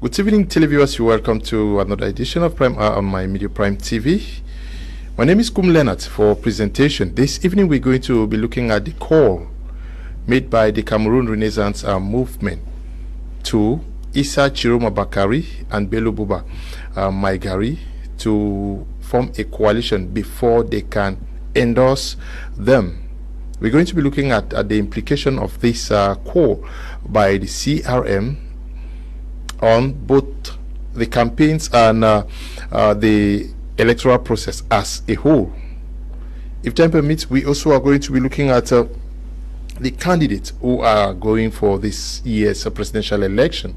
Good evening, televiewers. You're welcome to another edition of Prime Hour on my Media Prime TV. My name is Kum Leonard for presentation. This evening, we're going to be looking at the call made by the Cameroon Renaissance movement to Issa Chiroma Bakari and Bello Buba Maigari to form a coalition before they can endorse them. We're going to be looking at the implication of this call by the CRM on both the campaigns and the electoral process as a whole. If time permits, we also are going to be looking at the candidates who are going for this year's presidential election.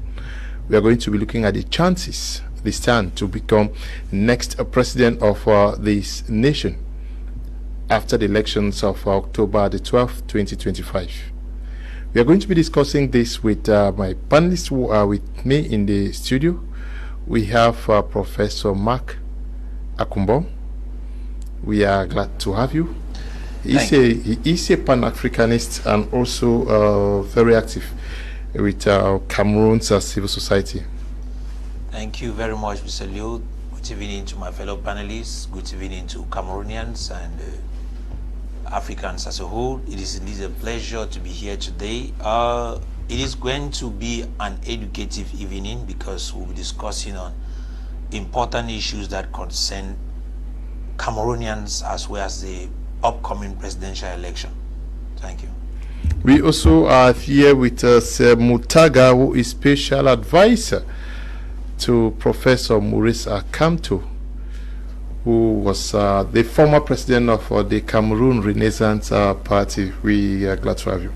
We are going to be looking at the chances they stand to become next president of this nation after the elections of October the 12th, 2025. We are going to be discussing this with my panelists who are with me in the studio. We have Professor Mark Akumbo. We are glad to have you. He is a Pan-Africanist and also very active with Cameroon's civil society. Thank you very much, Mr. Liu. Good evening to my fellow panelists. Good evening to Cameroonians and Africans as a whole. It is indeed a pleasure to be here today. It is going to be an educative evening because we'll be discussing on important issues that concern Cameroonians as well as the upcoming presidential election. Thank you. We also are here with Sir Mutaga, who is special advisor to Professor Maurice Kamto, who was the former president of the Cameroon Renaissance Party. We are glad to have you.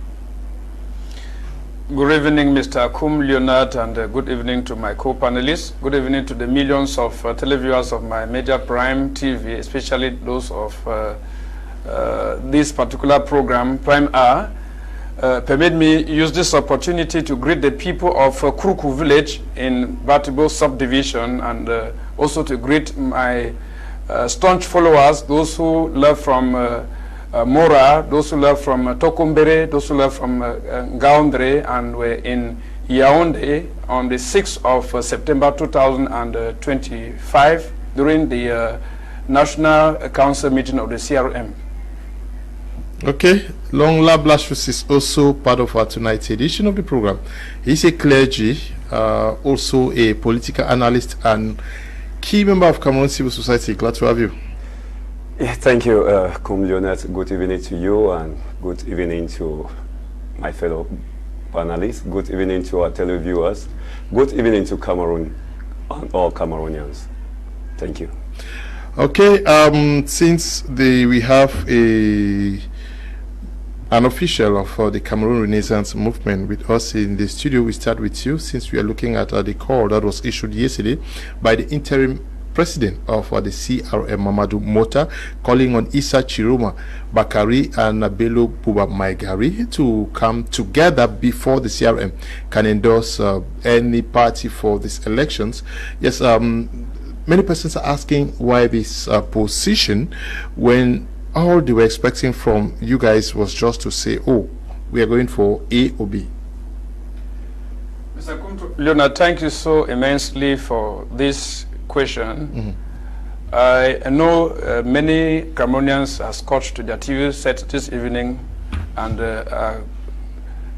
Good evening, Mr. Kum Leonard, and good evening to my co-panelists. Good evening to the millions of televiewers of my Media Prime TV, especially those of this particular program, Prime Hour. Permit me use this opportunity to greet the people of Kruku village in Batibo subdivision, and also to greet my staunch followers, those who love from Mora, those who love from Tokumbere, those who love from Ngaoundre, and were in Yaoundé on the 6th of September 2025 during the National Council meeting of the CRM. Okay, Long Lablashus is also part of our tonight's edition of the program. He's a clergy, also a political analyst and key member of Cameroon Civil Society. Glad to have you. Yeah, thank you, Kum Leonard. Good evening to you, and good evening to my fellow panelists. Good evening to our televiewers. Good evening to Cameroon and all Cameroonians. Thank you. Okay, since we have an official of the Cameroon Renaissance movement with us in the studio, we start with you, since we are looking at the call that was issued yesterday by the interim president of the CRM, Mamadou Mota, calling on Issa Chiroma Bakari and Bello Buba Maigari to come together before the CRM can endorse any party for these elections. Yes, many persons are asking why this position when all they were expecting from you guys was just to say, oh, we are going for A or B. Mr. Kamto, Leonard, thank you so immensely for this question. I know many Cameroonians are scotched to their TV set this evening and are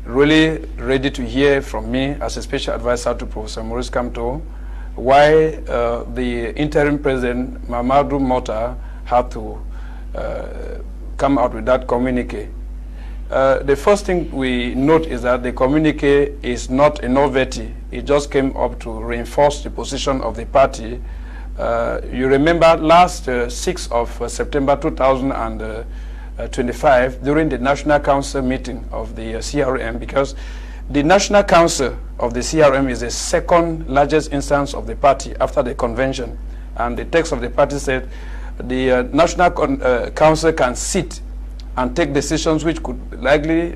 really ready to hear from me as a special advisor to Professor Maurice Kamto why the interim president, Mamadou Mota, had to come out with that communique. The first thing we note is that the communique is not a novelty. It just came up to reinforce the position of the party. You remember last 6th of September 2025 during the National Council meeting of the CRM, because the National Council of the CRM is the second largest instance of the party after the convention, and the text of the party said the National Council can sit and take decisions which could likely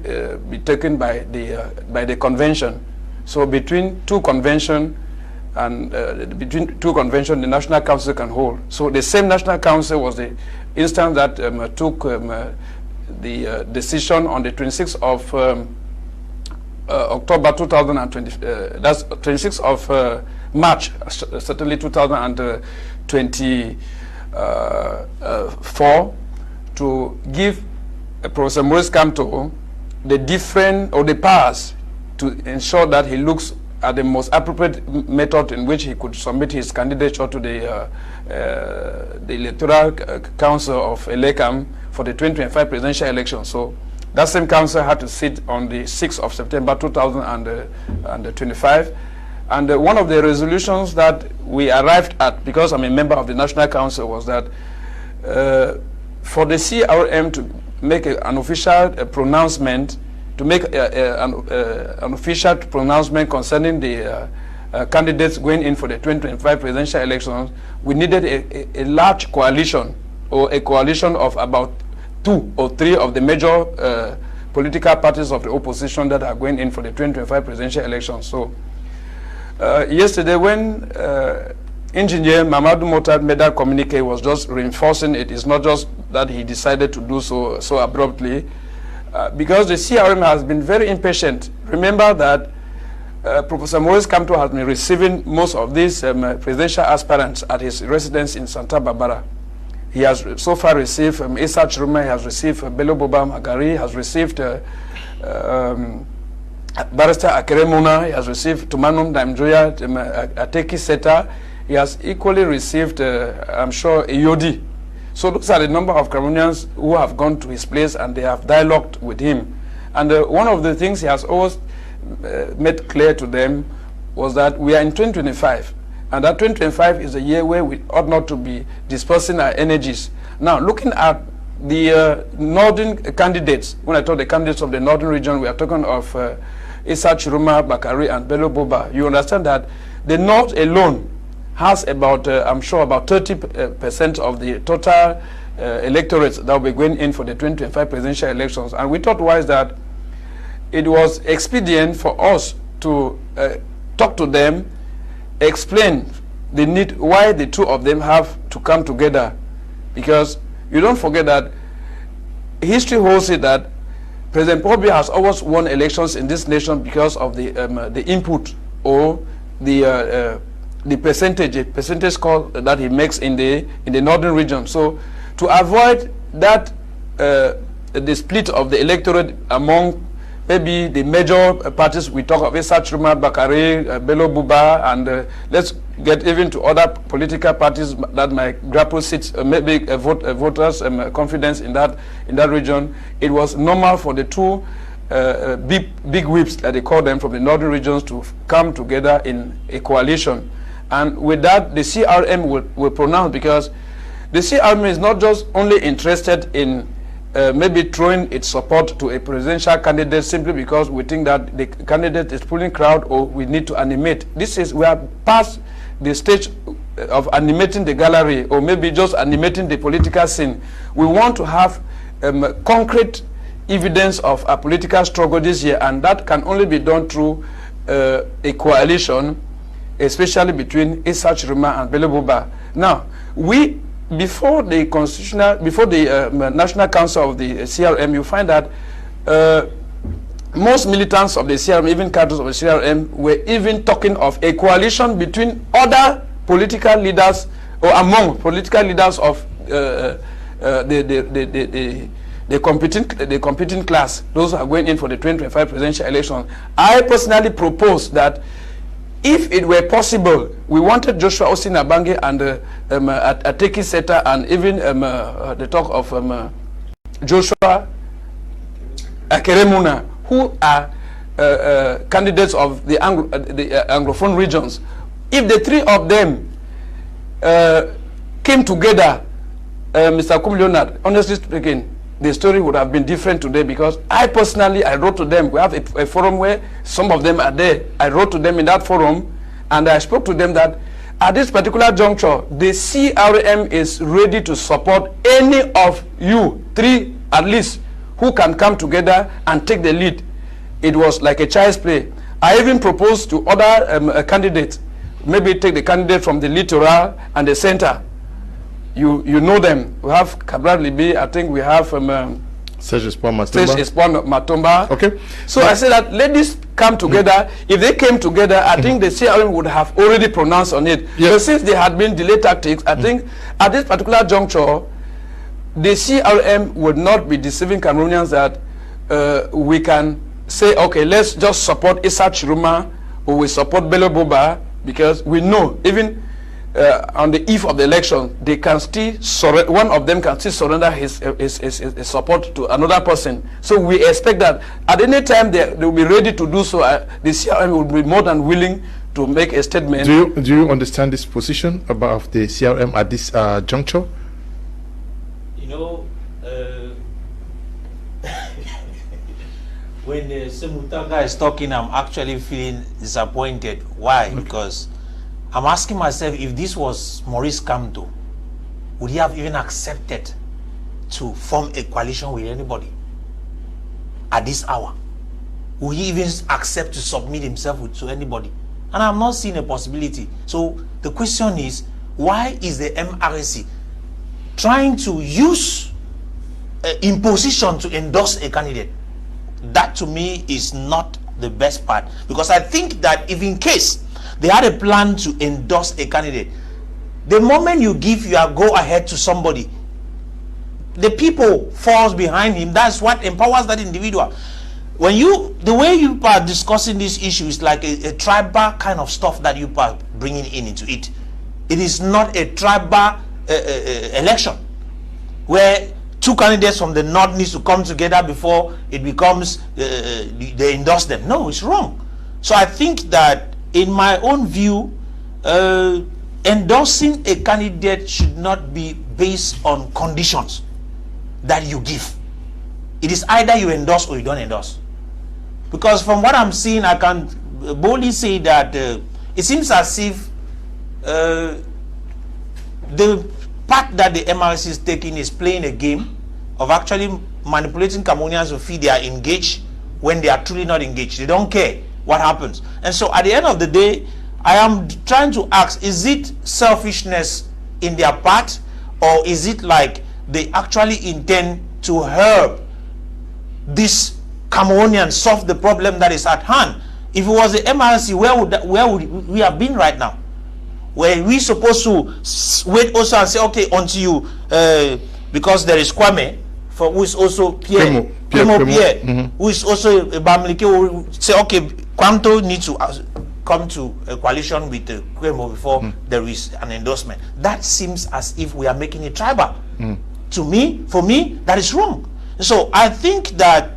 be taken by the convention. So between two conventions, the National Council can hold. So the same National Council was the instance that took the decision on the 26th of October 2020, that's 26th of March, certainly 2024, to give Professor Maurice Kamto the different or the powers to ensure that he looks at the most appropriate method in which he could submit his candidature to the Electoral Council of ELECAM for the 2025 presidential election. So that same council had to sit on the 6th of September 2025. And one of the resolutions that we arrived at, because I'm a member of the National Council, was that for the CRM to make an official pronouncement, to make an official pronouncement concerning the candidates going in for the 2025 presidential elections, we needed a large coalition, or a coalition of about 2 or 3 of the major political parties of the opposition that are going in for the 2025 presidential elections. So yesterday, when Engineer Mamadou Moutad made that communique, was just reinforcing it. It's not just that he decided to do so abruptly, because the CRM has been very impatient. Remember that Professor Maurice Kamto has been receiving most of these presidential aspirants at his residence in Santa Barbara. He has so far received Issa Chiruma, he has received Bello Boba Magari, has received Barrister Akeremuna, he has received Tumanum Damjoya, Ateki Seta. He has equally received, I'm sure, Iyodi. So those are the number of Cameroonians who have gone to his place and they have dialogued with him. And one of the things he has always made clear to them was that we are in 2025. And that 2025 is a year where we ought not to be dispersing our energies. Now, looking at the northern candidates, when I talk the candidates of the northern region, we are talking of Issa Chiruma, Bakari, and Bello Boba. You understand that the north alone has about, I'm sure, about 30% of the total electorates that will be going in for the 2025 presidential elections. And we thought wise that it was expedient for us to talk to them, explain the need, why the two of them have to come together. Because you don't forget that history holds it that President Paul Biya has always won elections in this nation because of the input or the percentage call that he makes in the northern region. So to avoid that the split of the electorate among maybe the major parties, we talk of Issa Chiruma, Bakari, Bello Buba, and let's get even to other political parties that might grapple seats, maybe voters' confidence in that region. It was normal for the two big whips, that they call them, from the northern regions to come together in a coalition. And with that, the CRM will pronounce, because the CRM is not just only interested in maybe throwing its support to a presidential candidate simply because we think that the candidate is pulling crowd or we need to animate. We are past the stage of animating the gallery or maybe just animating the political scene. We want to have concrete evidence of a political struggle this year, and that can only be done through a coalition, especially between Issa Chiruma and Bello Buba. Now, before the National Council of the CRM, you find that most militants of the CRM, even cadres of the CRM, were even talking of a coalition between other political leaders or among political leaders of the competing class, those who are going in for the 2025 presidential election. I personally proposed that if it were possible, we wanted Joshua Osinabange and Ateki Seta and even the talk of Joshua Akeremuna, who are candidates of the Anglophone regions. If the three of them came together, Mr. Kum Leonard, honestly speaking, the story would have been different today, because I personally, I wrote to them. We have a forum where some of them are there. I wrote to them in that forum, and I spoke to them that at this particular juncture, the CRM is ready to support any of you, three at least, who can come together and take the lead. It was like a child's play. I even proposed to other candidates, maybe take the candidate from the littoral and the center. You know them. We have Cabral Libi, I think we have Serge Espoir Matomba. Okay. So I said that let this come together. If they came together, I think the CRM would have already pronounced on it. Yes. But since there had been delay tactics, I think at this particular juncture, the CRM would not be deceiving Cameroonians that we can say, okay, let's just support Issa Chiruma or we support Bello Boba, because we know even on the eve of the election, they can still one of them can still surrender his support to another person. So we expect that at any time they will be ready to do so. The CRM will be more than willing to make a statement. Do you understand this position about the CRM at this juncture? You know, when Semutanga is talking, I'm actually feeling disappointed. Why? Okay. Because I'm asking myself, if this was Maurice Kamto, would he have even accepted to form a coalition with anybody at this hour? Would he even accept to submit himself to anybody? And I'm not seeing a possibility. So the question is, why is the MRC trying to use imposition to endorse a candidate? That to me is not the best part, because I think that if in case they had a plan to endorse a candidate, the moment you give your go ahead to somebody, the people falls behind him. That's what empowers that individual. When the way you are discussing this issue is like a tribal kind of stuff that you are bringing into it. It is not a tribal election where two candidates from the north needs to come together before it becomes they endorse them. No, it's wrong. So I think that in my own view, endorsing a candidate should not be based on conditions that you give. It is either you endorse or you don't endorse. Because from what I'm seeing, I can boldly say that it seems as if the part that the MRC is taking is playing a game of actually manipulating Cameroonians to feel they are engaged when they are truly not engaged. They don't care what happens. And so at the end of the day, I am trying to ask, is it selfishness in their part, or is it like they actually intend to help this Cameroonian solve the problem that is at hand? If it was the MRC, where would we have been right now? Were we supposed to wait also and say, okay, until you, because there is Kwame, who is also Pierre, who is also a Bamileke, who say, okay, Kamto needs to come to a coalition with Kwemo before there is an endorsement. That seems as if we are making it tribal. To me, for me, that is wrong. So I think that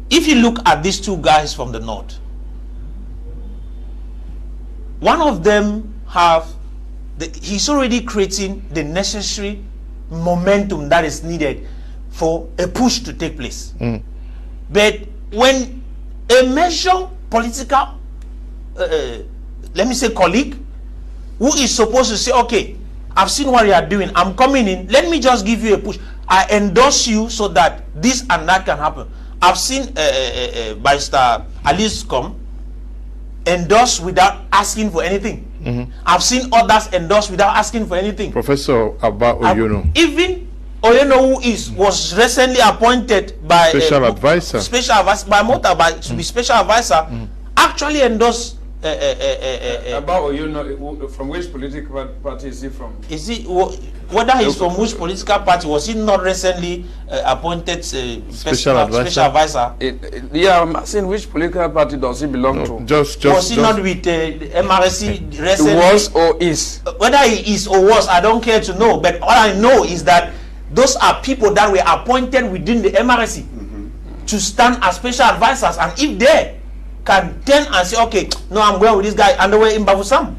if you look at these two guys from the north, one of them he's already creating the necessary momentum that is needed for a push to take place. But when a major political, let me say colleague, who is supposed to say, okay, I've seen what you are doing, I'm coming in, let me just give you a push, I endorse you so that this and that can happen. I've seen Barrister Alice come endorse without asking for anything. I've seen others endorse without asking for anything. Professor Abba Oyono. Even Oyono, who was recently appointed by special advisor by Mota to be special advisor, actually endorsed Abba Oyono. From which political party is he from? Is he, whether he's from which political party? Was he not recently appointed special advisor? Yeah, I'm asking which political party does he belong to? Was he not with MRC recently? He was or is? Whether he is or was, I don't care to know. But all I know is that those are people that were appointed within the MRC to stand as special advisors, and if they can turn and say, okay, no, I'm going with this guy, and they were in Bavusam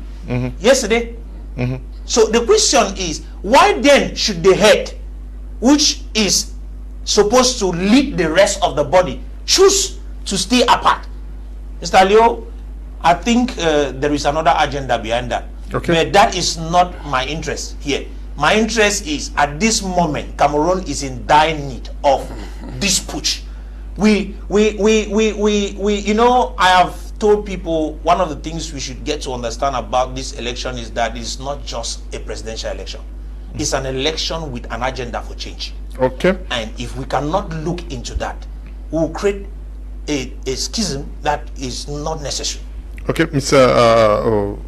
yesterday. So the question is, why then should the head, which is supposed to lead the rest of the body, choose to stay apart? Mr. Leo, I think there is another agenda behind that. Okay. But that is not my interest here. My interest is, at this moment, Cameroon is in dire need of this push. You know, I have told people one of the things we should get to understand about this election is that it's not just a presidential election. It's an election with an agenda for change. Okay. And if we cannot look into that, we will create a schism that is not necessary. Okay, Mr.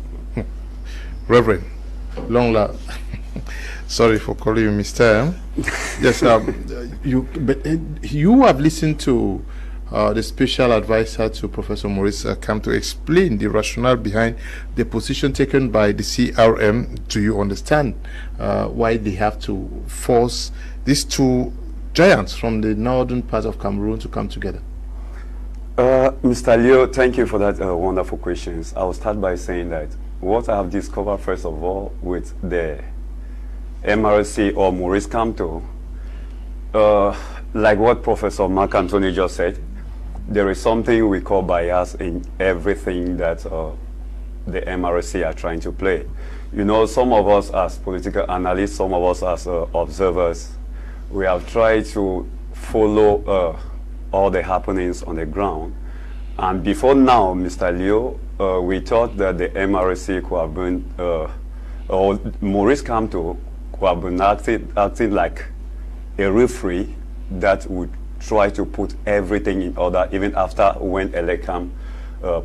Reverend Longla. Sorry for calling you Mr. Yes, you have listened to the special advisor to Professor Maurice Kamto explain the rationale behind the position taken by the CRM. Do you understand why they have to force these two giants from the northern part of Cameroon to come together? Mr. Leo, thank you for that wonderful questions. I will start by saying that what I have discovered, first of all, with the MRC or Maurice Kamto, like what Professor Mark Anthony just said, there is something we call bias in everything that the MRC are trying to play. You know, some of us as political analysts, some of us as observers, we have tried to follow all the happenings on the ground. And before now, Mr. Leo, we thought that the MRC could have been, or Maurice Kamto could have been acting like a referee that would try to put everything in order, even after when Elecam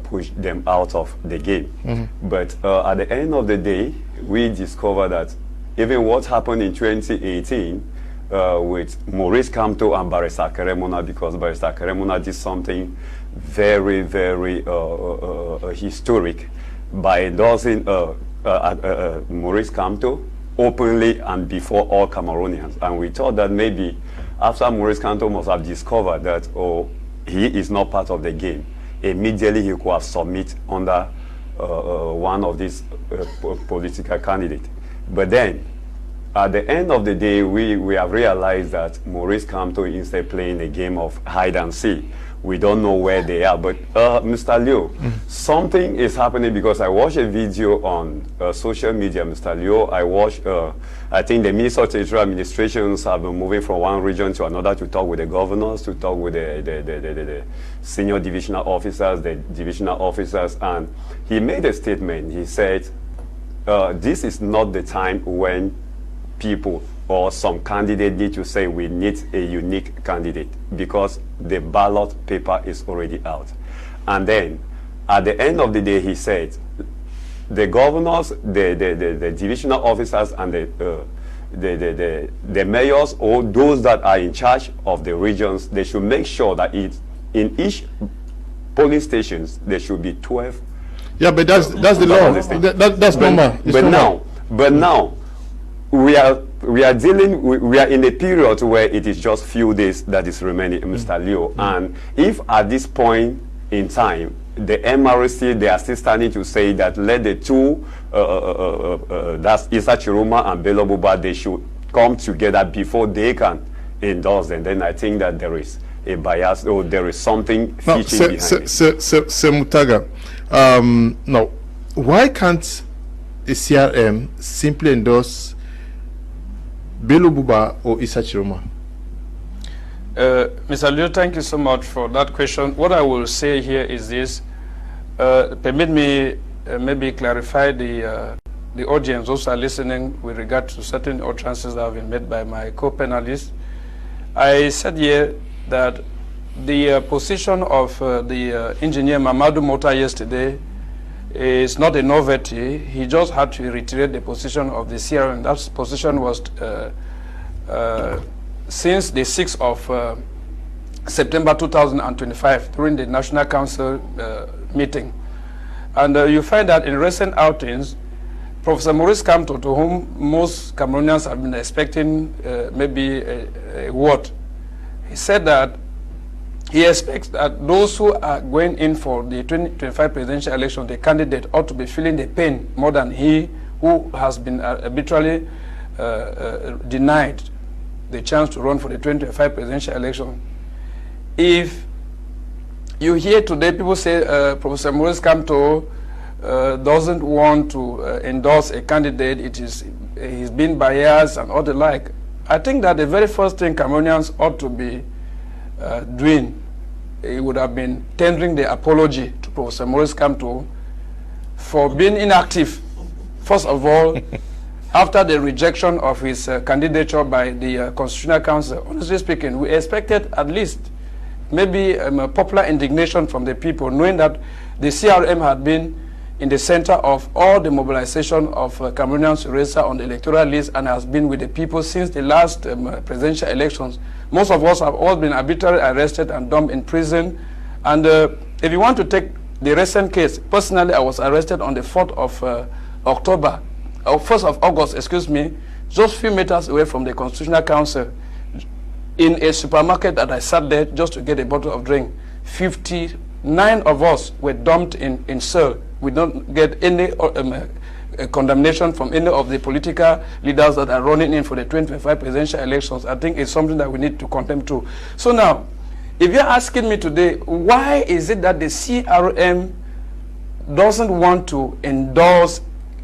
pushed them out of the game. But at the end of the day, we discovered that even what happened in 2018 with Maurice Kamto and Barrister Keremona, because Barrister Keremona did something very, very historic by endorsing Maurice Kamto openly and before all Cameroonians. And we thought that maybe after Maurice Kamto must have discovered that, oh, he is not part of the game, immediately he could have submit under one of these political candidates. But then, at the end of the day, we have realized that Maurice Kamto is instead playing a game of hide and seek. We don't know where they are. But Mr. Leo, something is happening, because I watched a video on social media, Mr. Leo. I watched, I think the Minister of Territorial Administrations have been moving from one region to another to talk with the governors, to talk with the senior divisional officers, the divisional officers, and he made a statement. He said, this is not the time when people or some candidate need to say we need a unique candidate, because the ballot paper is already out. And then at the end of the day, he said the governors, the divisional officers, and the mayors, or those that are in charge of the regions, they should make sure that in each polling stations there should be 12. Yeah, but that's the law. That's normal. But now we are in a period where it is just few days that is remaining, Mr. Leo. And if at this point in time the MRC, they are still standing to say that let the two, that's Issa Chiruma and Bello Buba, they should come together before they can endorse them, then I think that there is a bias, or there is something fishy behind it. Mutaga, now, why can't the CRM simply endorse Bello Buba or Issa Chiruma? Mr. Leo, thank you so much for that question. What I will say here is this. Permit me maybe clarify the audience also are listening with regard to certain utterances that have been made by my co-panelists. I said here that the position of the engineer Mamadou Mota yesterday is not a novelty. He just had to reiterate the position of the CRM. That position was since the 6th of September 2025 during the National Council meeting. And you find that in recent outings, Professor Maurice Kamto, to whom most Cameroonians have been expecting maybe a word, he said that he expects that those who are going in for the 2025 presidential election, the candidate ought to be feeling the pain more than he who has been arbitrarily denied the chance to run for the 2025 presidential election. If you hear today people say Professor Maurice Kamto doesn't want to endorse a candidate, he's been biased and all the like, I think that the very first thing Cameroonians ought to be doing, it would have been tendering the apology to Professor Maurice Kamto for being inactive, first of all, after the rejection of his candidature by the Constitutional Council, honestly speaking, we expected at least maybe a popular indignation from the people, knowing that the CRM had been in the center of all the mobilization of Cameroonians to register on the electoral list and has been with the people since the last presidential elections. Most of us have all been arbitrarily arrested and dumped in prison. And if you want to take the recent case, personally, I was arrested on the 4th of October, or 1st of August, excuse me, just a few meters away from the Constitutional Council, in a supermarket that I sat there just to get a bottle of drink. 59 of us were dumped in cell. We don't get any condemnation from any of the political leaders that are running in for the 2025 presidential elections. I think it's something that we need to condemn too. So now, if you're asking me today, why is it that the CRM doesn't want to endorse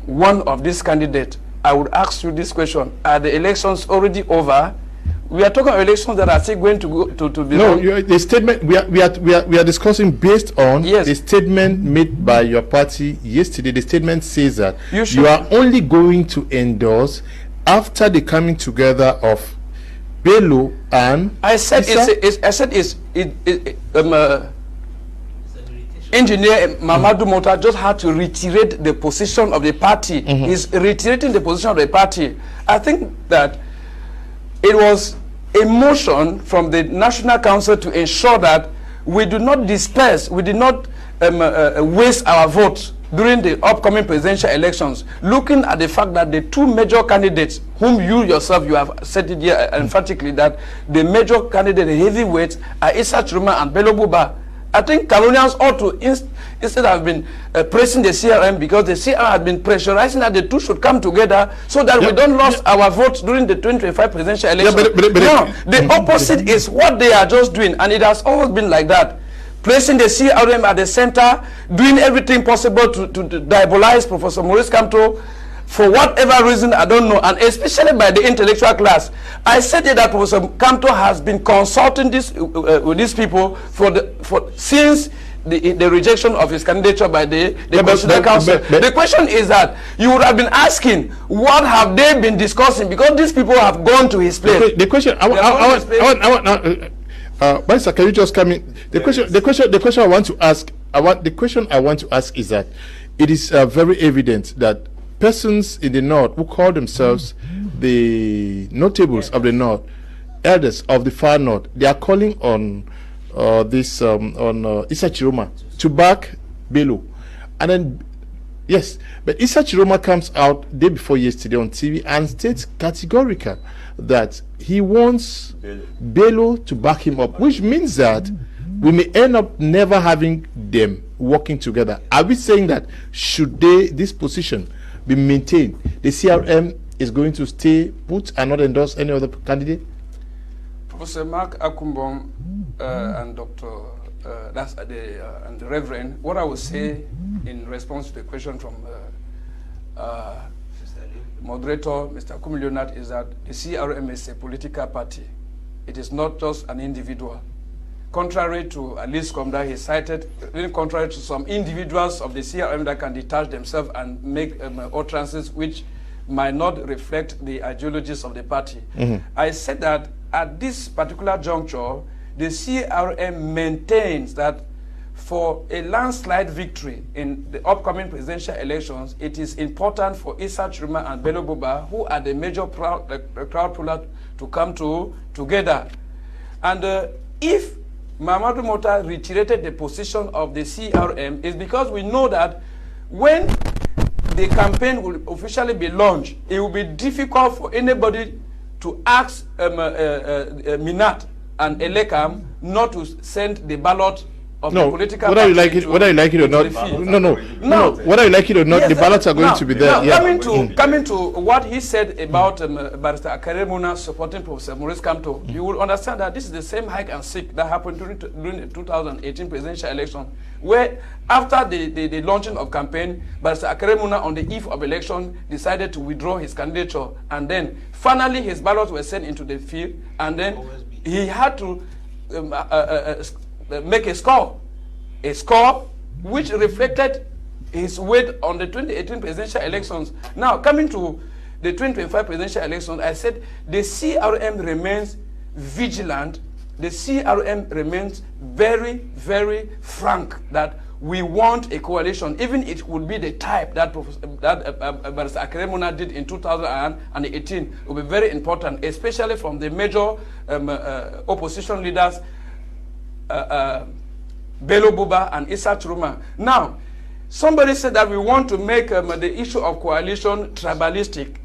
one of these candidates, I would ask you this question. Are the elections already over? We are talking about elections that are still going to be. No, the statement we are discussing based on the statement made by your party yesterday. The statement says that you are only going to endorse after the coming together of Bello and Engineer Mamadou Mota just had to reiterate the position of the party. He's reiterating the position of the party. I think that it was a motion from the National Council to ensure that we do not disperse, we did not waste our votes during the upcoming presidential elections, looking at the fact that the two major candidates, whom you yourself, you have said it here emphatically, that the major candidate, the heavyweights, are Issa Chiroma and Bello Buba. I think Cameroonians ought to instead have been pressing the CRM, because the CRM had been pressurizing that the two should come together so that we don't lose our votes during the 2025 presidential election. No, the opposite is what they are just doing, and it has always been like that. Placing the CRM at the center, doing everything possible to diabolize Professor Maurice Kamto for whatever reason, I don't know, and especially by the intellectual class. I said that Professor Kamto has been consulting with these people since the rejection of his candidature by the Constitutional Council. The question is that you would have been asking, what have they been discussing? Because these people have gone to his place. The question Barrister, can you just come in? The question I want to ask is that it is very evident that persons in the north who call themselves the notables of the north, elders of the far north, they are calling on Issa Chiroma to back Bello. And then, yes, but Issa Chiroma comes out day before yesterday on TV and states categorically that he wants Bello to back him up, which means that we may end up never having them working together. Are we saying that should this position be maintained, the CRM is going to stay put and not endorse any other candidate? Professor Mark Akumbom and Dr. And the Reverend, what I would say in response to the question from moderator, Mr. Kumilionat, is that the CRM is a political party. It is not just an individual. Contrary to Alice Komda, he cited, contrary to some individuals of the CRM that can detach themselves and make utterances which might not reflect the ideologies of the party. I said that at this particular juncture, the CRM maintains that for a landslide victory in the upcoming presidential elections, it is important for Issa Chiroma and Bello Buba, who are the major crowd puller, to come together. And if Mamadou Mota reiterated the position of the CRM, is because we know that when the campaign will officially be launched, it will be difficult for anybody to ask Minat and Elekam not to send the ballot of the political whether you like it or not. No. Whether you like it or not, the ballots are going to be there. Coming to what he said about Barrister Akaremuna supporting Professor Maurice Kamto, you will understand that this is the same hide and seek that happened during the 2018 presidential election, where after the launching of campaign, Barrister Akaremuna on the eve of election decided to withdraw his candidature, and then finally his ballots were sent into the field, and then he had to make a score which reflected his weight on the 2018 presidential elections. Now, coming to the 2025 presidential election, I said the CRM remains vigilant. The CRM remains very, very frank that we want a coalition, even it would be the type that Barrister Akeremona did in 2018. It will be very important, especially from the major opposition leaders, Bello Buba and Issa Chiroma. Now, somebody said that we want to make the issue of coalition tribalistic.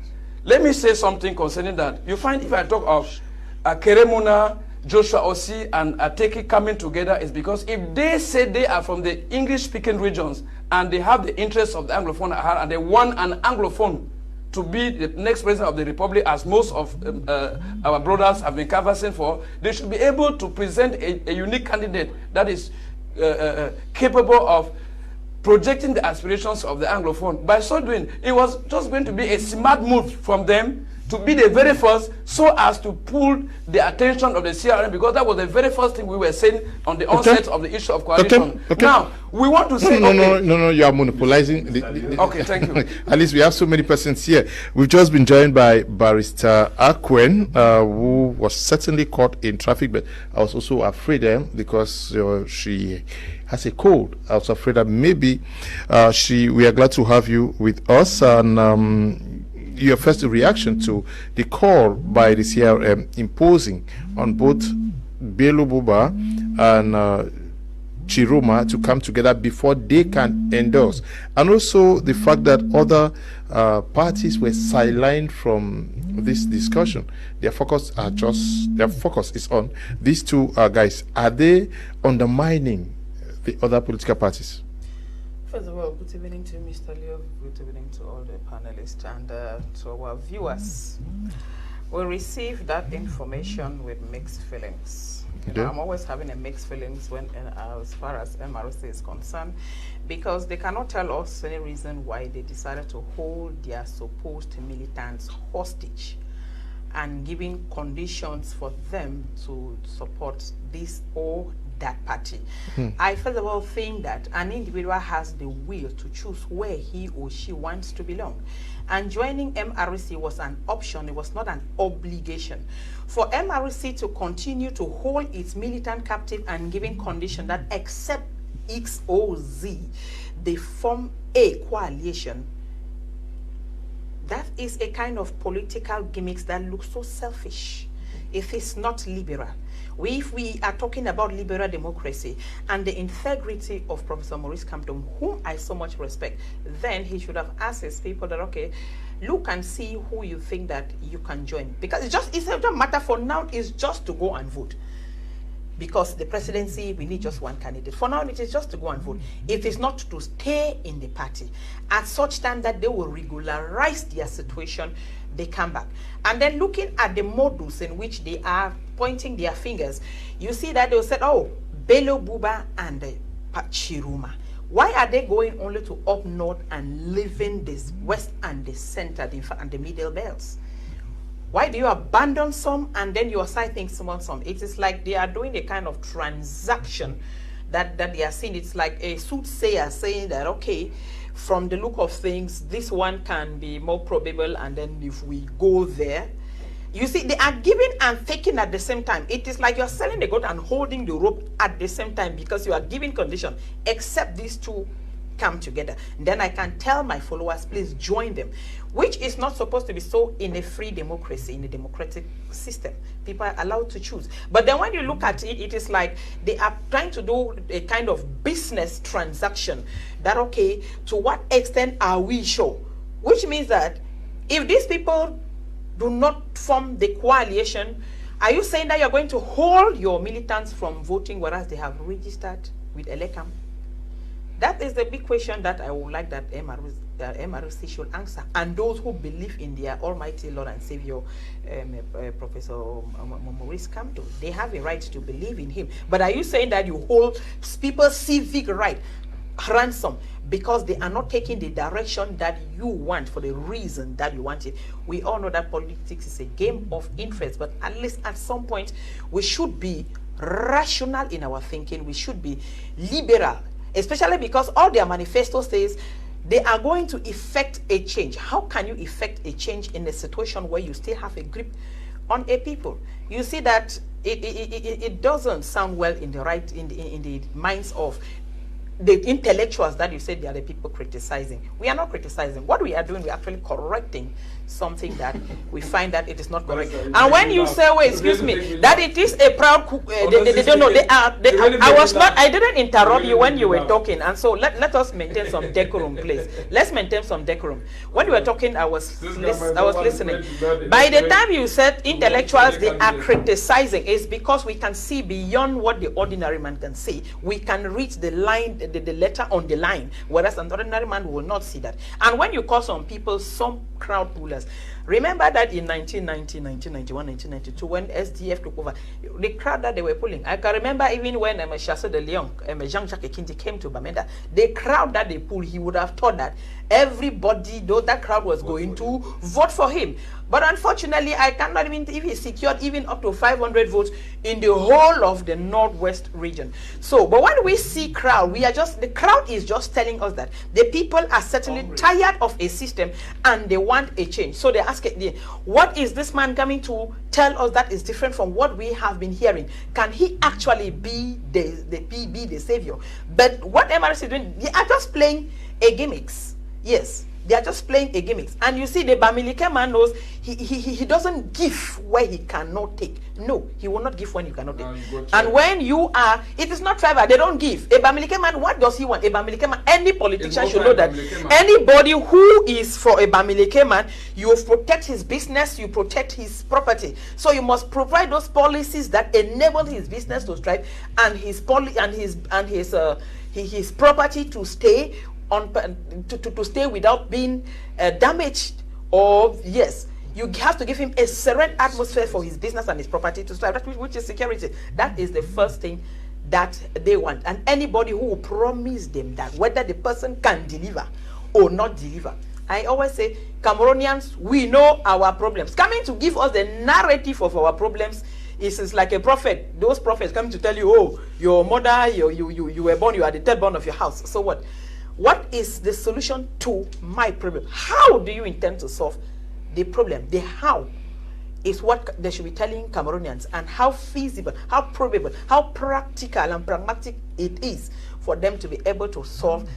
Let me say something concerning that. You find if I talk of Akeremona, Joshua Osi and Ateki coming together is because if they say they are from the English-speaking regions and they have the interests of the Anglophone at heart and they want an Anglophone to be the next president of the Republic, as most of our brothers have been canvassing for, they should be able to present a unique candidate that is capable of projecting the aspirations of the Anglophone. By so doing, it was just going to be a smart move from them to be the very first, so as to pull the attention of the CRM, because that was the very first thing we were saying on the onset of the issue of coalition. Now, we want to say... No, you are monopolizing. Okay, thank you. At least we have so many persons here. We've just been joined by Barrister Akwen, who was certainly caught in traffic, but I was also afraid because she has a cold. I was afraid that maybe we are glad to have you with us, and your first reaction to the call by the CRM imposing on both Bello Buba and Chiroma to come together before they can endorse, and also the fact that other parties were sidelined from this discussion. Their focus is on these two guys. Are they undermining the other political parties? First of all, good evening to Mr. Leo, good evening to all the panelists and to our viewers. We received that information with mixed feelings. You know, I'm always having a mixed feelings when, as far as MRC is concerned, because they cannot tell us any reason why they decided to hold their supposed militants hostage and giving conditions for them to support this or that party. I first of all think that an individual has the will to choose where he or she wants to belong. And joining MRC was an option, it was not an obligation. For MRC to continue to hold its militant captive and giving condition that except X or Z, they form a coalition, that is a kind of political gimmicks that looks so selfish. It is not liberal. If we are talking about liberal democracy and the integrity of Professor Maurice Kamto, whom I so much respect, then he should have asked his people that, okay, look and see who you think that you can join. Because it's not a matter for now, it's just to go and vote. Because the presidency, we need just one candidate. For now, it is just to go and vote. It is not to stay in the party. At such time that they will regularize their situation, they come back. And then looking at the modus in which they are pointing their fingers, you see that they will say, oh, Bello Buba and Chiroma. Why are they going only to up north and leaving this west and the center and the middle belts? Why do you abandon some and then you are citing some? It is like they are doing a kind of transaction that they are seeing. It's like a soothsayer saying that, okay, from the look of things, this one can be more probable, and then if we go there, you see, they are giving and taking at the same time. It is like you're selling the goat and holding the rope at the same time because you are giving condition, except these two come together. Then I can tell my followers, please join them, which is not supposed to be so in a free democracy, in a democratic system. People are allowed to choose. But then when you look at it, it is like they are trying to do a kind of business transaction that, okay, to what extent are we sure? Which means that if these people do not form the coalition, are you saying that you're going to hold your militants from voting whereas they have registered with Elecam? That is the big question that I would like that MRC should answer. And those who believe in their almighty Lord and Savior, Professor Maurice Kamto, they have a right to believe in him. But are you saying that you hold people's civic right ransom because they are not taking the direction that you want for the reason that you want it? We all know that politics is a game of interest, but at least at some point we should be rational in our thinking. We should be liberal, especially because all their manifesto says they are going to effect a change. How can you effect a change in a situation where you still have a grip on a people? You see that it doesn't sound well in the minds of the intellectuals that you said they are the people criticizing. We are not criticizing. What we are doing, we are actually correcting something that we find that it is not correct. And when you say, "Wait, excuse me," that it is a proud coup, they don't know. I didn't interrupt you when you were talking, and so let us maintain some decorum, please. Let's maintain some decorum. When you were talking, I was listening. By the time you said intellectuals, they are criticizing, it's because we can see beyond what the ordinary man can see. We can reach the line, the letter on the line, whereas an ordinary man will not see that. And when you call some people some crowd pullers, remember that in 1990, 1991, 1992, when SDF took over, the crowd that they were pulling, I can remember even when Chassé de Leon, Jean-Jacques Ekindi came to Bamenda, the crowd that they pulled, he would have thought that everybody, though that crowd was going to vote for him. But unfortunately, I cannot even, if he secured even up to 500 votes in the whole of the Northwest region. So, but when we see crowd, the crowd is just telling us that the people are certainly tired of a system and they want a change. So they ask, what is this man coming to tell us that is different from what we have been hearing? Can he actually be the savior? But what MRC is doing, they are just playing a gimmicks. Yes. They are just playing a gimmicks. And you see, the Bamileke man knows he doesn't give where he cannot take. No, he will not give when you cannot take. And when you are, it is not tribal, they don't give. A Bamileke man, what does he want? A Bamileke man, any politician should know that anybody who is for a Bamileke man, you protect his business, you protect his property. So you must provide those policies that enable his business to thrive and his property to stay to stay without being damaged. Or yes, you have to give him a serene atmosphere for his business and his property to thrive, which is security. That is the first thing that they want. And anybody who will promise them that, whether the person can deliver or not deliver, I always say, Cameroonians, we know our problems. Coming to give us the narrative of our problems is like a prophet. Those prophets coming to tell you, oh, your mother, you were born, you are the third born of your house. So what? What is the solution to my problem? How do you intend to solve the problem? The how is what they should be telling Cameroonians, and how feasible, how probable, how practical and pragmatic it is for them to be able to solve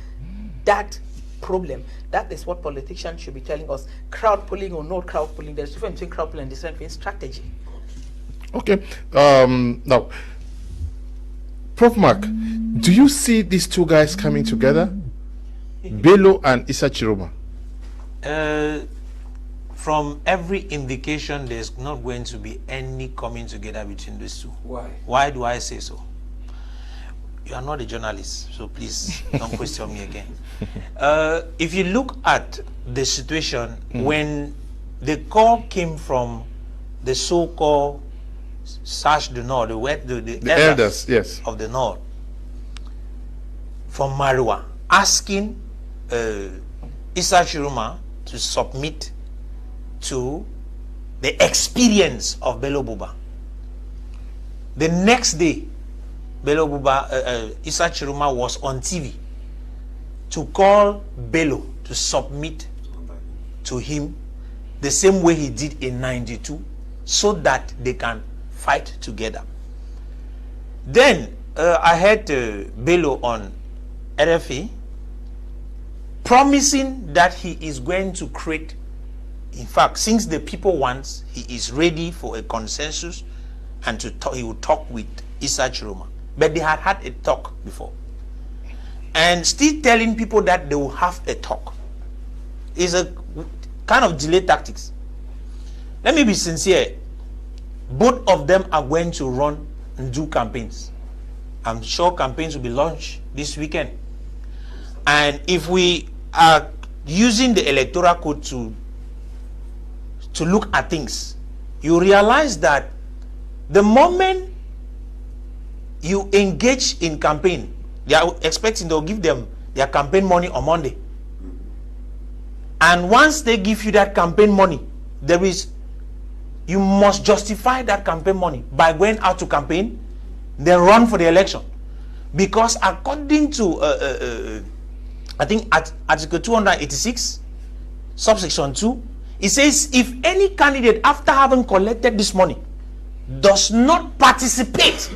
that problem. That is what politicians should be telling us. Crowd pulling or not crowd pulling, there's a difference between crowd pulling and difference between strategy. Okay. Now, Prof Mark, do you see these two guys coming together? Bello and Issa Chiroma? From every indication, there's not going to be any coming together between these two. Why? Why do I say so? You are not a journalist, so please don't question me again. If you look at the situation when the call came from the so-called Sash the North, the elders, yes, of the North, from Marwa, asking Issa Chiroma to submit to the experience of Bello Buba. The next day, Bello Buba, Issa Chiroma was on TV to call Bello to submit to him the same way he did in '92, so that they can fight together. Then I heard Bello on RFA promising that he is going to create, in fact, since the people want, he is ready for a consensus and he will talk with Issa Chiroma. But they had had a talk before. And still telling people that they will have a talk is a kind of delay tactics. Let me be sincere. Both of them are going to run and do campaigns. I'm sure campaigns will be launched this weekend. And if we are using the electoral code to look at things, you realize that the moment you engage in campaign, they are expecting they'll give them their campaign money on Monday. And once they give you that campaign money, you must justify that campaign money by going out to campaign, then run for the election. Because according to I think at Article 286, subsection 2, it says if any candidate after having collected this money does not participate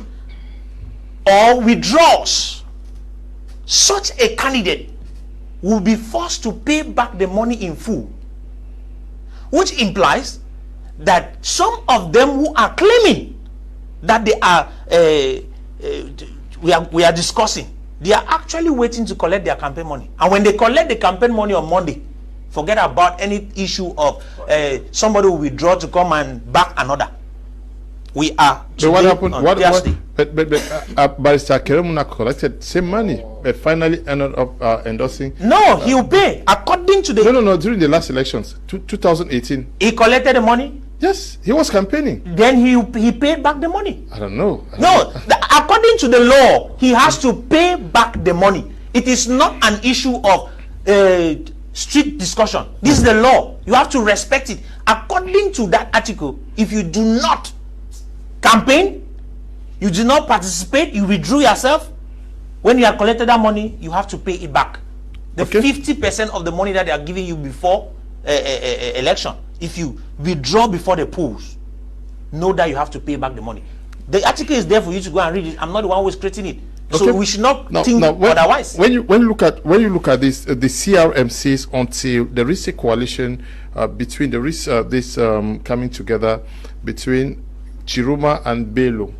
or withdraws, such a candidate will be forced to pay back the money in full, which implies that some of them who are claiming that they are we are discussing, they are actually waiting to collect their campaign money. And when they collect the campaign money on Monday, forget about any issue of somebody will withdraw to come and back another. We are. So what happened? But Barrister Keremuna collected same money, but finally ended up endorsing. No, he will pay according to the. No. During the last elections, 2018. He collected the money. Yes, he was campaigning. Then he paid back the money. I don't know. According to the law, he has to pay back the money. It is not an issue of street discussion. This is the law. You have to respect it. According to that article, if you do not campaign, you do not participate, you withdrew yourself, when you have collected that money, you have to pay it back. The 50% of the money that they are giving you before election, if you withdraw before the polls, know that you have to pay back the money. The article is there for you to go and read it. I'm not the one who is creating it. Okay. So we should not think otherwise. When you look at this, the CRM says until there is a coalition between this coming together between Chiroma and Bello.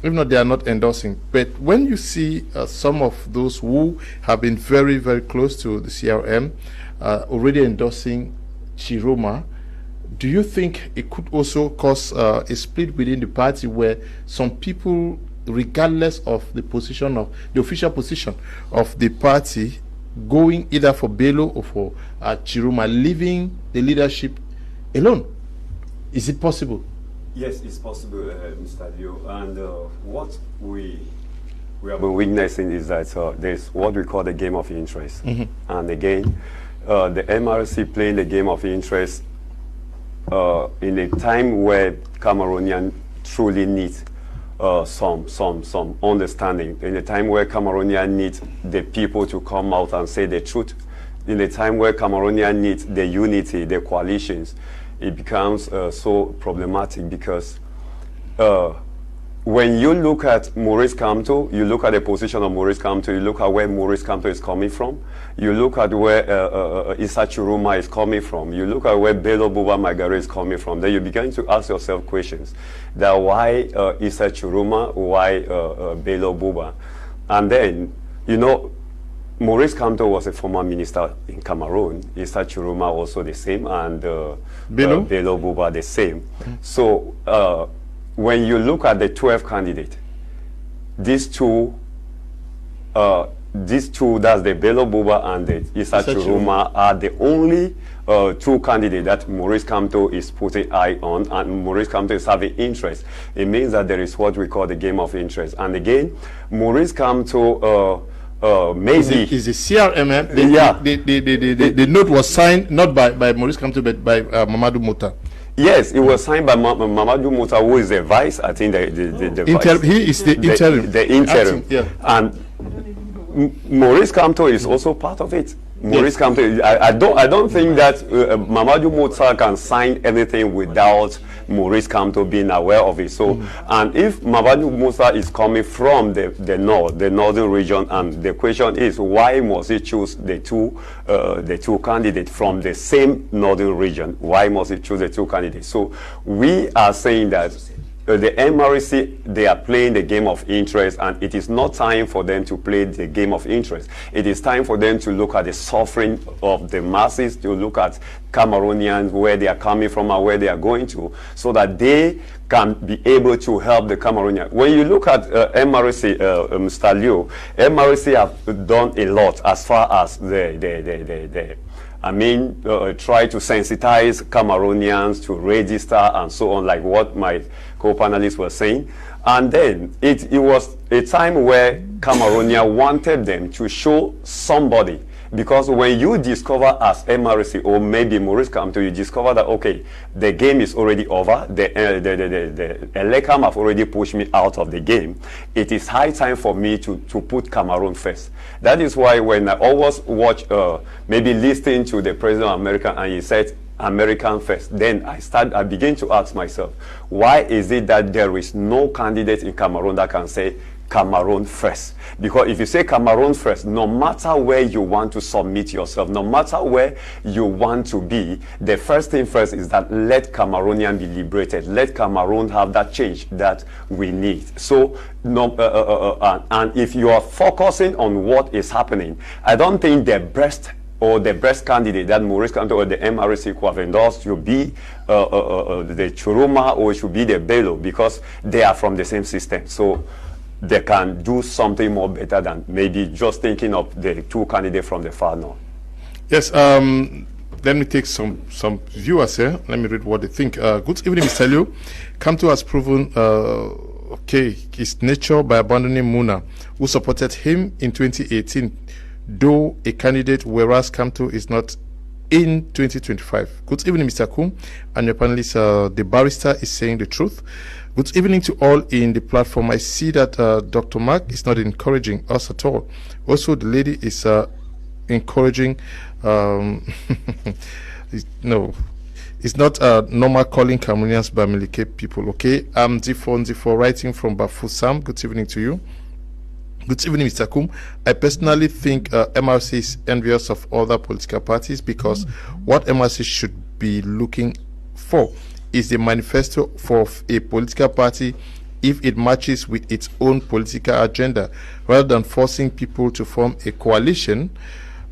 If not, they are not endorsing. But when you see some of those who have been very, very close to the CRM already endorsing Chiroma, do you think it could also cause a split within the party where some people, regardless of the position of the official position of the party, going either for Bello or for Chiroma, leaving the leadership alone? Is it possible? Yes, it's possible, Mr. Leo. And what we have been witnessing is that there's what we call the game of interest. And again, the MRC playing the game of interest in a time where Cameroonians truly need some understanding, in a time where Cameroonians need the people to come out and say the truth, in a time where Cameroonians need the unity, the coalitions. It becomes so problematic because when you look at Maurice Kamto, you look at the position of Maurice Kamto, you look at where Maurice Kamto is coming from, you look at where Issa Chiroma is coming from, you look at where Bello Buba Magare is coming from, then you begin to ask yourself questions. That why Issa Chiroma, why Bello Buba? And then, you know, Maurice Kamto was a former minister in Cameroon. Issa Chiroma also the same, and Bello Buba the same. So when you look at the 12 candidates, these two, that's the Bello Buba and the Issa Chiroma are the only two candidates that Maurice Kamto is putting eye on, and Maurice Kamto is having interest. It means that there is what we call the game of interest. And again, Maurice Kamto maybe is the CRM. The note was signed not by Maurice Kamto but by Mamadou Mouta. Yes, it was signed by Mamadou Mouta, who is the vice. I think the vice. He is the interim. The interim. Acting, yeah. And Maurice Kamto is also part of it. Maurice Kamto. I don't think that Mamadou Mouta can sign anything without Maurice Kamto being aware of it. So, and if Mamadou Mouta is coming from the northern region, and the question is, why must he choose the two candidates from the same northern region? Why must he choose the two candidates? So, we are saying that the MRC, they are playing the game of interest, and it is not time for them to play the game of interest. It is time for them to look at the suffering of the masses, to look at Cameroonians, where they are coming from and where they are going to, so that they can be able to help the Cameroonians. When you look at MRC, Mr. Leo, MRC have done a lot as far as try to sensitize Cameroonians to register and so on, like what my co-panelists were saying. And then it was a time where Cameroonians wanted them to show somebody, Because when you discover as MRC or maybe Maurice Kamto, you discover that, okay, the game is already over, the Elecam have already pushed me out of the game, it is high time for me to put Cameroon first. That is why when I always watch, maybe listening to the President of America and he said, American first, then I begin to ask myself, why is it that there is no candidate in Cameroon that can say Cameroon first? Because if you say Cameroon first, no matter where you want to submit yourself, no matter where you want to be, the first thing first is that let Cameroonian be liberated. Let Cameroon have that change that we need. So, and if you are focusing on what is happening, I don't think the best candidate that Maurice Kamto or the MRC could have endorsed should be the Churuma or it should be the Bello, because they are from the same system. So they can do something more better than maybe just thinking of the two candidates from the far north. Yes, let me take some viewers here. Let me read what they think. Good evening, Mr. Liu. Kamto has proven his nature by abandoning Muna, who supported him in 2018, though a candidate, whereas Kamto is not in 2025. Good evening, Mr. Kum, and your panelists. The barrister is saying the truth. Good evening to all in the platform. I see that Dr. Mark is not encouraging us at all. Also, the lady is encouraging. No, it's not normal calling Cameroonians Bamileke people. Okay, I'm Zifon writing from Bafusam. Good evening to you. Good evening, Mr. Kum. I personally think MRC is envious of other political parties because what MRC should be looking for is the manifesto for a political party if it matches with its own political agenda, rather than forcing people to form a coalition.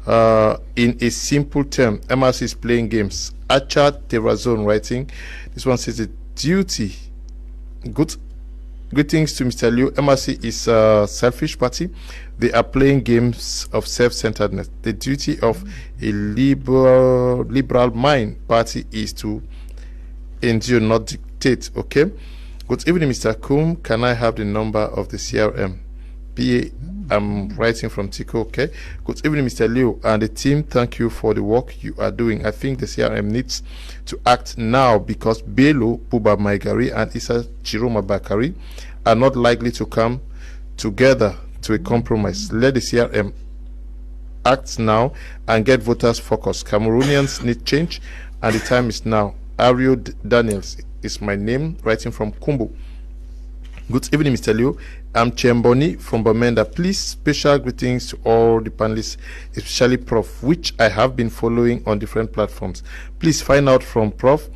In a simple term, MRC is playing games. Acha Terrazone writing. This one says the duty. Greetings to Mr. Liu. MRC is a selfish party. They are playing games of self-centeredness. The duty of a liberal mind party is to endure, not dictate. Okay. Good evening, Mr. Kum. Can I have the number of the CRM? PA, I'm writing from Tico. Okay. Good evening, Mr. Liu and the team. Thank you for the work you are doing. I think the CRM needs to act now because Bello, Puba Maigari, and Issa Chiroma Bakari are not likely to come together to a compromise. Let the CRM act now and get voters focused. Cameroonians need change, and the time is now. Ario Daniels is my name, writing from Kumbu. Good evening, Mr. Liu. I'm Chemboni from Bamenda. Please, special greetings to all the panelists, especially Prof, which I have been following on different platforms. Please find out from Prof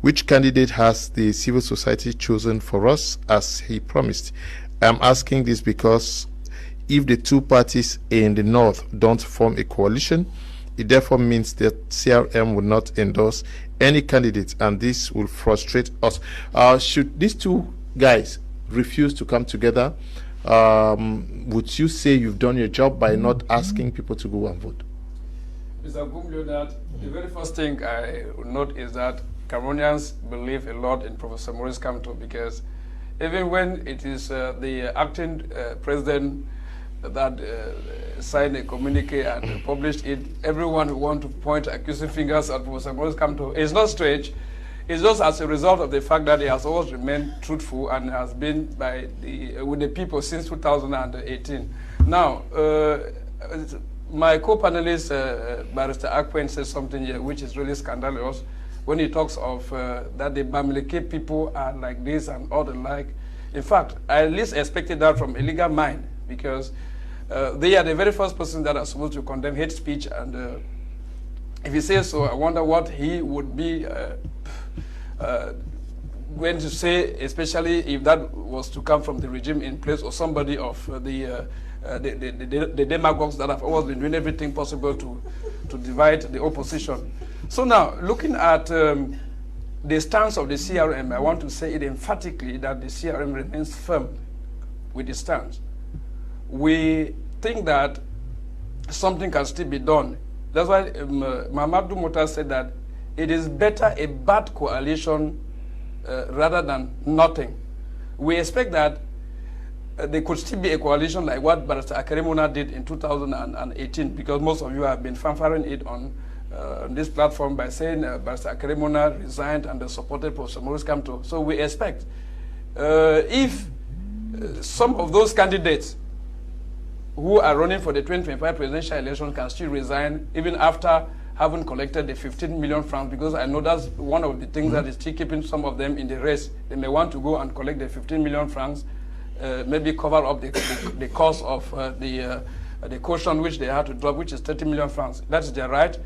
which candidate has the civil society chosen for us as he promised. I'm asking this because if the two parties in the north don't form a coalition, it therefore means that CRM will not endorse any candidate, and this will frustrate us. Should these two guys refuse to come together, would you say you've done your job by not asking people to go and vote? Mr. Gumlio, that the very first thing I would note is that Cameroonians believe a lot in Professor Maurice Kamto, because even when it is the acting president that signed a communique and published it, everyone who wants to point accusing fingers at Professor Maurice Kamto is not strange. It's just as a result of the fact that he has always remained truthful and has been with the people since 2018. Now, my co-panelist, Barrister Akwen, says something here which is really scandalous when he talks of that the Bamileke people are like this and all the like. In fact, I at least expected that from a legal mind, because they are the very first person that are supposed to condemn hate speech, and if he says so, I wonder what he would be going to say, especially if that was to come from the regime in place or somebody of the demagogues that have always been doing everything possible to divide the opposition. So now, looking at the stance of the CRM, I want to say it emphatically that the CRM remains firm with its stance. We think that something can still be done. That's why Mamadou Mota said that it is better a bad coalition rather than nothing. We expect that there could still be a coalition like what Barrister Akeremona did in 2018, because most of you have been fanfaring it on this platform by saying Barrister Akeremona resigned and supported Professor Maurice Kamto. So we expect if some of those candidates who are running for the 2025 presidential election can still resign even after having collected the 15 million francs, because I know that's one of the things that is still keeping some of them in the race. They may want to go and collect the 15 million francs, maybe cover up the cost of the caution which they had to drop, which is 30 million francs. That's their right.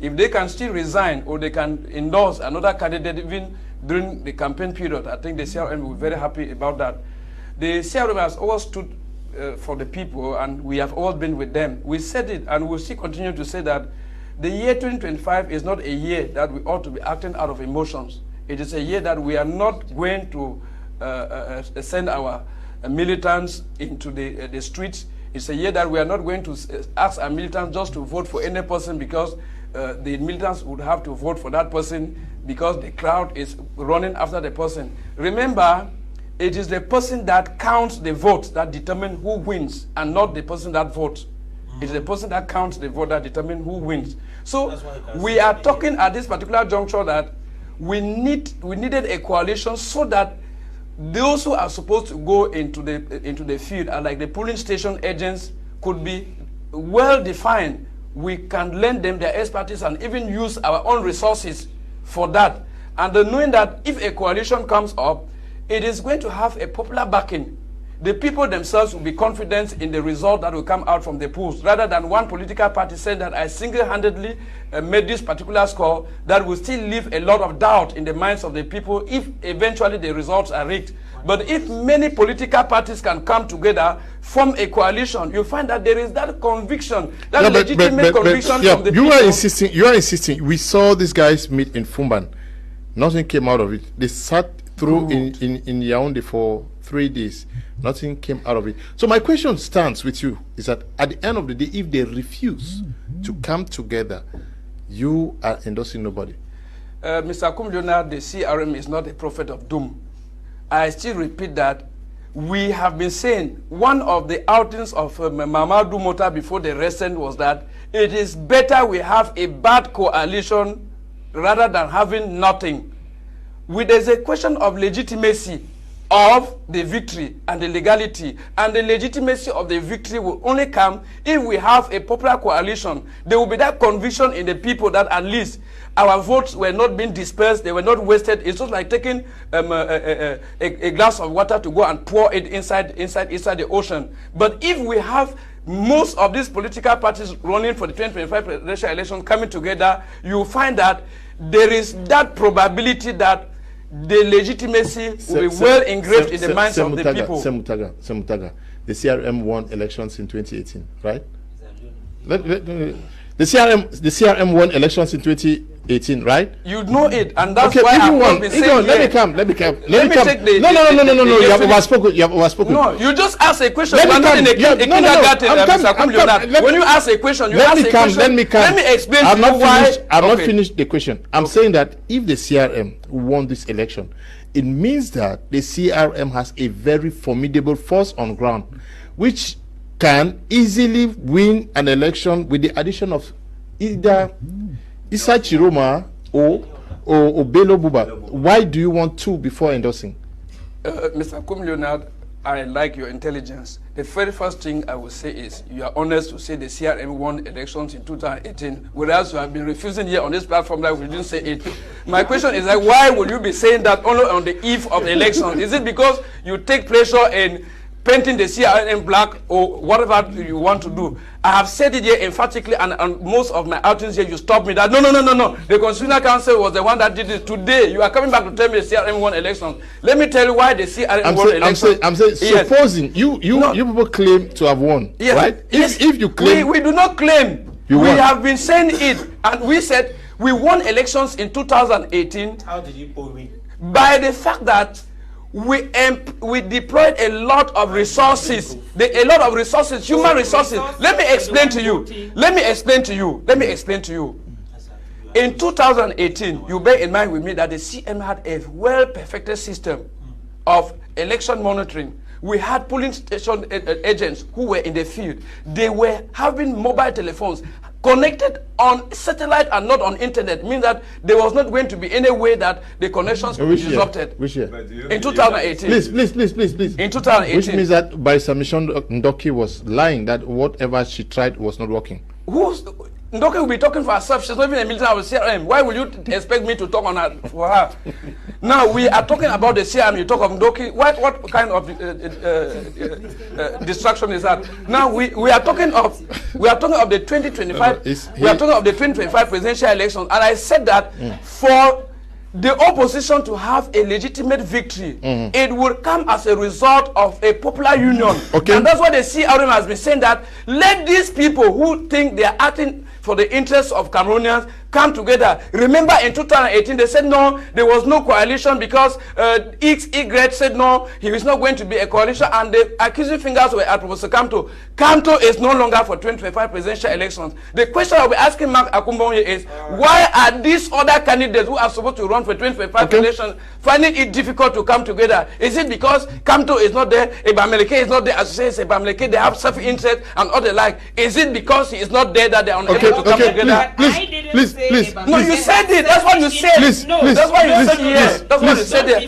If they can still resign or they can endorse another candidate even during the campaign period, I think the CRM will be very happy about that. The CRM has always stood for the people, and we have always been with them. We said it, and we'll still continue to say that the year 2025 is not a year that we ought to be acting out of emotions. It is a year that we are not going to send our militants into the streets. It's a year that we are not going to ask our militants just to vote for any person because the militants would have to vote for that person because the crowd is running after the person. Remember, it is the person that counts the votes that determine who wins, and not the person that votes. It's the person that counts the vote that determines who wins. So we are talking at this particular juncture that we needed a coalition so that those who are supposed to go into the field, and like the polling station agents, could be well defined. We can lend them their expertise and even use our own resources for that. And knowing that if a coalition comes up, it is going to have a popular backing. The people themselves will be confident in the result that will come out from the polls, rather than one political party saying that I single-handedly made this particular score, that will still leave a lot of doubt in the minds of the people if eventually the results are rigged. But if many political parties can come together, form a coalition, you find that there is that conviction, that legitimate conviction from the people. You are insisting. We saw these guys meet in Fumban. Nothing came out of it. They sat through in Yaoundé for 3 days. Nothing came out of it. So my question stands with you, is that at the end of the day, if they refuse to come together, you are endorsing nobody. Mr. Kumleonard, the CRM is not a prophet of doom. I still repeat that we have been saying one of the outings of Mamadou Mota before the recent was that it is better we have a bad coalition rather than having nothing. There's a question of legitimacy of the victory and the legality, and the legitimacy of the victory will only come if we have a popular coalition. There will be that conviction in the people that at least our votes were not being dispersed, they were not wasted. It's just like taking a glass of water to go and pour it inside the ocean. But if we have most of these political parties running for the 2025 presidential election coming together, you find that there is that probability that the legitimacy will be well engraved in the minds of the people. Semutaga, the CRM won elections in 2018, right? The CRM won elections in 2018, right? You know it, and that's why I've been saying. Let me come. No. You have overspoken. No, you just ask a question. We're not in a kindergarten, Mr. Kumleonard. When you ask a question, you ask a question. Let me come. Let me explain to you why. I've not finished the question. I'm saying that if the CRM won this election, it means that the CRM has a very formidable force on ground, which can easily win an election with the addition of either Issa Chiroma or Bello Buba. Why do you want two before endorsing? Mr. Kumleonard, I like your intelligence. The very first thing I will say is you are honest to say the CRM won elections in 2018, whereas you have been refusing here on this platform that we didn't say it. My question is like, why would you be saying that only on the eve of the election? Is it because you take pleasure in painting the CRM black or whatever you want to do? I have said it here emphatically, and on most of my outings here, you stop me that no. The Constitutional Council was the one that did it. Today, you are coming back to tell me the CRM won elections. Let me tell you why the CRM won elections. I'm saying, yes. Supposing you people claim to have won, yes. Right? Yes. If you claim, we do not claim. We have been saying it, and we said we won elections in 2018. How did you win? By the fact that we deployed a lot of resources, human resources. Let me explain to you. In 2018, you bear in mind with me that the CM had a well-perfected system of election monitoring. We had polling station agents who were in the field. They were having mobile telephones connected on satellite and not on internet, means that there was not going to be any way that the connections could be disrupted. Which year? In 2018. Please. In 2018. Which means that by submission, Ndoki was lying, that whatever she tried was not working. Ndoki will be talking for herself. She's not even a military of CRM. Why will you expect me to talk on her for her? Now we are talking about the CRM. You talk of Ndoki. What kind of distraction is that? Now we are talking of the 2025. We are talking of the 2025 presidential election, and I said that for the opposition to have a legitimate victory, it will come as a result of a popular union. Okay. And that's why the CRM has been saying that let these people who think they are acting for the interests of Cameroonians come together. Remember in 2018 they said no, there was no coalition because Y said no, he was not going to be a coalition, and the accusing fingers were at Professor Kamto. Kamto is no longer for 2025 presidential elections. The question I'll be asking Mark Akumbonye is why are these other candidates who are supposed to run for 2025 elections finding it difficult to come together? Is it because Kamto is not there, Ebameleke is not there, associates Ebameleke, they have self-interest and all the like? Is it because he is not there that they are unable to come together? Please. No, you said it. That's what you said. Please. That's what you said here. That's what you said there.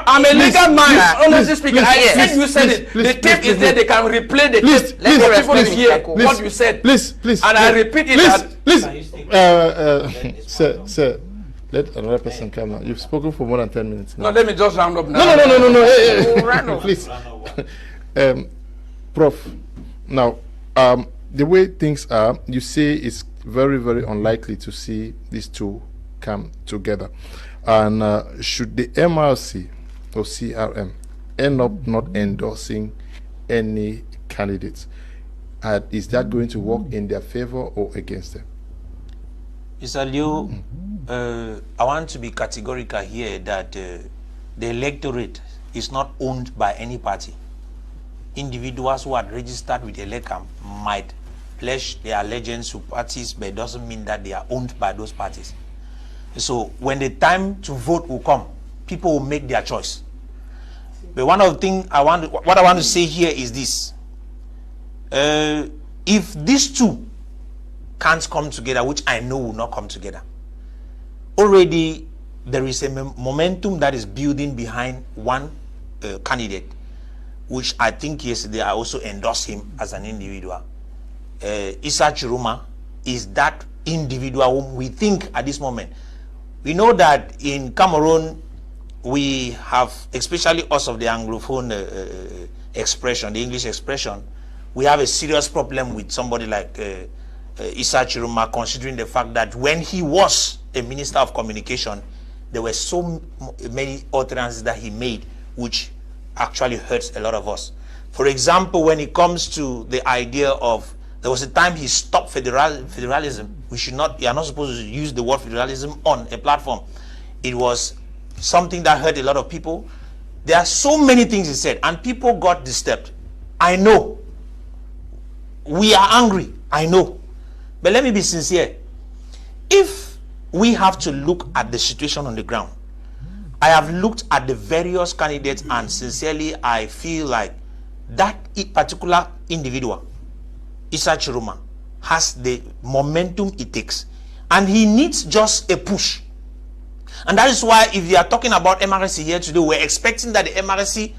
I'm a legal man. Honestly speaking, I said you said it. The tape is there. They can replay the tape. Let people hear what you said. Please. And I repeat it. Please. Sir. Let another person come now. You've spoken for more than 10 minutes now. No, let me just round up now. No. Hey. Please. Prof, now, the way things are, you say it's very, very unlikely to see these two come together. And should the MRC or CRM end up not endorsing any candidates, is that going to work in their favor or against them? Mr. Liu, I want to be categorical here that the electorate is not owned by any party. Individuals who are registered with ELECAM might pledge their allegiance to parties, but it doesn't mean that they are owned by those parties. So when the time to vote will come, people will make their choice. But one of the things I want to say here is this: if these two can't come together, which I know will not come together, already there is a momentum that is building behind one candidate, which I think yesterday I also endorsed him as an individual. Issa Chiruma is that individual whom we think at this moment. We know that in Cameroon we have, especially us of the Anglophone expression, the English expression, we have a serious problem with somebody like Issa Chiruma, considering the fact that when he was a Minister of Communication, there were so many utterances that he made which actually hurts a lot of us. For example, when it comes to the idea of, there was a time he stopped federalism. You are not supposed to use the word federalism on a platform. It was something that hurt a lot of people. There are so many things he said, and people got disturbed. I know. We are angry. I know. But let me be sincere. If we have to look at the situation on the ground, I have looked at the various candidates, and sincerely, I feel like that particular individual, Issa Chiruma, has the momentum it takes, and he needs just a push. And that is why, if you are talking about MRC here today, we're expecting that the MRC,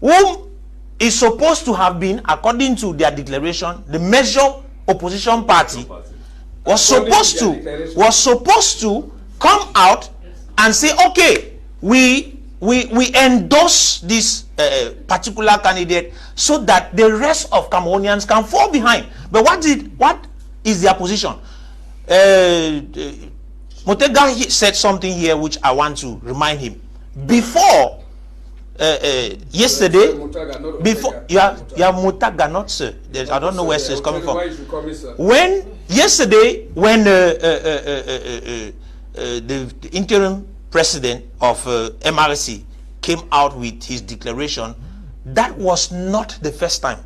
whom is supposed to have been, according to their declaration, the major opposition party, was supposed to come out and say, okay, we endorse this particular candidate so that the rest of Cameroonians can fall behind. But what is their position? Motega said something here which I want to remind him. Before yesterday, before Mutaga, not sir. I don't know where sir is coming from. When yesterday, when the interim president of MRC came out with his declaration, that was not the first time.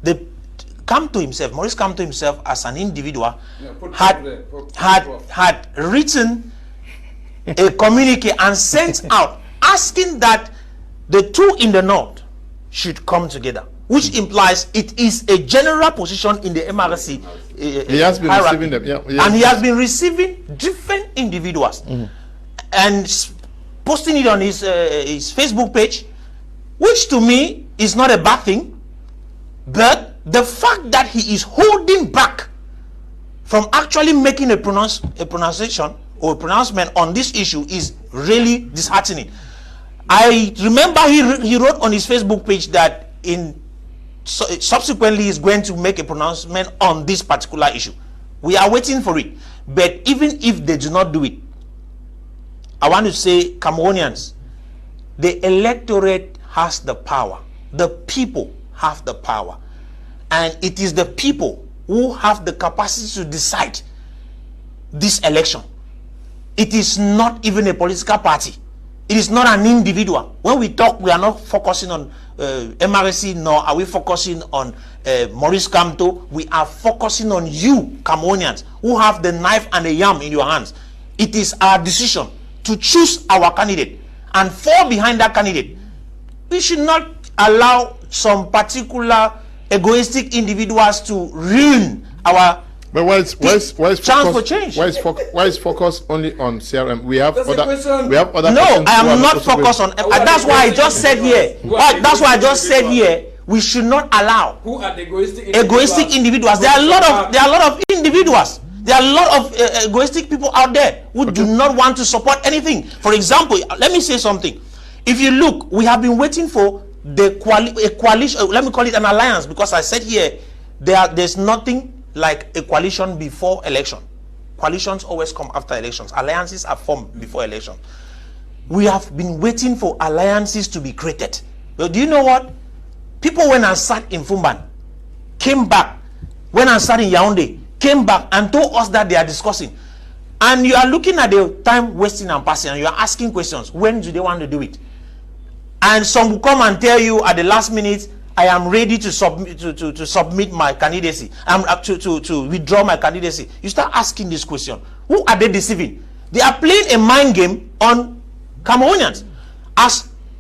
Maurice Kamto himself, as an individual, had written a communique and sent out asking that the two in the north should come together, which implies it is a general position in the MRC he has been hierarchy. receiving them, And he has been receiving different individuals and posting it on his Facebook page, which to me is not a bad thing. But the fact that he is holding back from actually making a pronunciation or a pronouncement on this issue is really disheartening. I remember he wrote on his Facebook page that subsequently is going to make a pronouncement on this particular issue. We are waiting for it. But even if they do not do it, I want to say, Cameroonians, the electorate has the power. The people have the power. And it is the people who have the capacity to decide this election. It is not even a political party. It is not an individual. When we talk, we are not focusing on MRC, nor are we focusing on Maurice Kamto. We are focusing on you, Cameroonians, who have the knife and the yam in your hands. It is our decision to choose our candidate and fall behind that candidate. We should not allow some particular egoistic individuals to ruin our chance for change. Why is focus only on CRM? We have other. No, I am not focused on. That's why I just said here. That's why I just said here. We should not allow who are the egoistic individuals. There are a lot of individuals. There are a lot of egoistic people out there who do not want to support anything. For example, let me say something. If you look, we have been waiting for a coalition. Let me call it an alliance, because I said here there's nothing like a coalition before election. Coalitions always come after elections. Alliances are formed before election. We have been waiting for alliances to be created. But do you know what? People went and sat in Fumban, came back, went and sat in Yaoundé, came back and told us that they are discussing. And you are looking at the time wasting and passing, and you are asking questions. When do they want to do it? And some will come and tell you at the last minute, I am ready to submit my candidacy. I'm to withdraw my candidacy. You start asking this question. Who are they deceiving? They are playing a mind game on Cameroonians.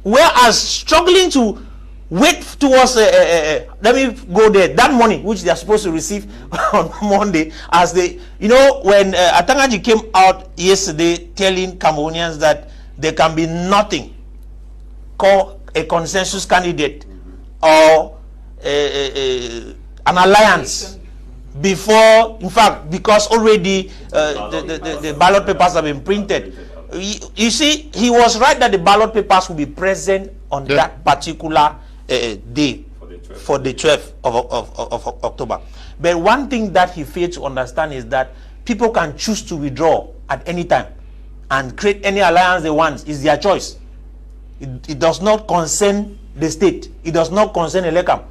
Whereas struggling to wait towards let me go there, that money which they are supposed to receive on Monday, as they, when Atangaji came out yesterday telling Cameroonians that there can be nothing called a consensus candidate or an alliance before, in fact, because already the ballot papers have been printed. You see, he was right that the ballot papers will be present on that particular day for the 12th of October. But one thing that he failed to understand is that people can choose to withdraw at any time and create any alliance they want. It's their choice. It does not concern the state. It does not concern Elekam.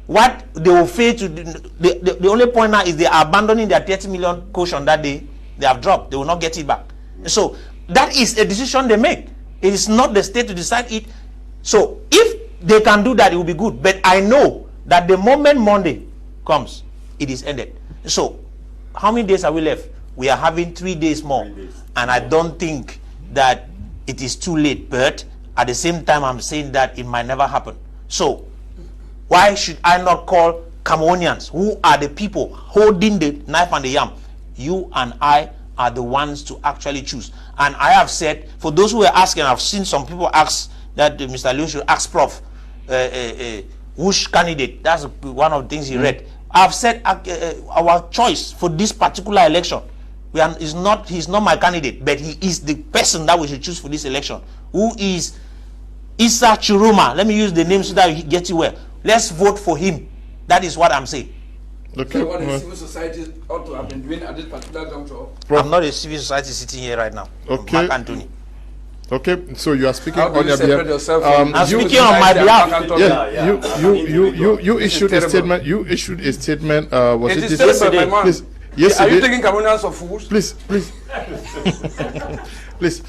What they will fail to do, the only point now is they are abandoning their 30 million caution that they have dropped. They will not get it back. So that is a decision they make. It is not the state to decide it. So if they can do that, it will be good. But I know that the moment Monday comes, it is ended. So how many days are we left? We are having 3 days more. And I don't think that it is too late. But at the same time, I'm saying that it might never happen. So why should I not call Cameroonians, who are the people holding the knife and the yam? You and I are the ones to actually choose. And I have said, for those who are asking, I've seen some people ask that Mr. Liu should ask Prof which candidate. That's one of the things he read. I've said our choice for this particular election, he's not my candidate, but he is the person that we should choose for this election, who is Issa Chiruma. Let me use the name so that he gets you well. Let's vote for him. That is what I'm saying. Okay. So what the civil society ought to have been doing at this particular juncture? I'm not a civil society sitting here right now. Okay. Mark Anthony. Okay, so you are speaking on your behalf. I'm speaking on my behalf. Yeah, you issued a statement. You issued a statement. Was it this yesterday? Please, yesterday. Are you taking Cameroonians of fools? Please. Please.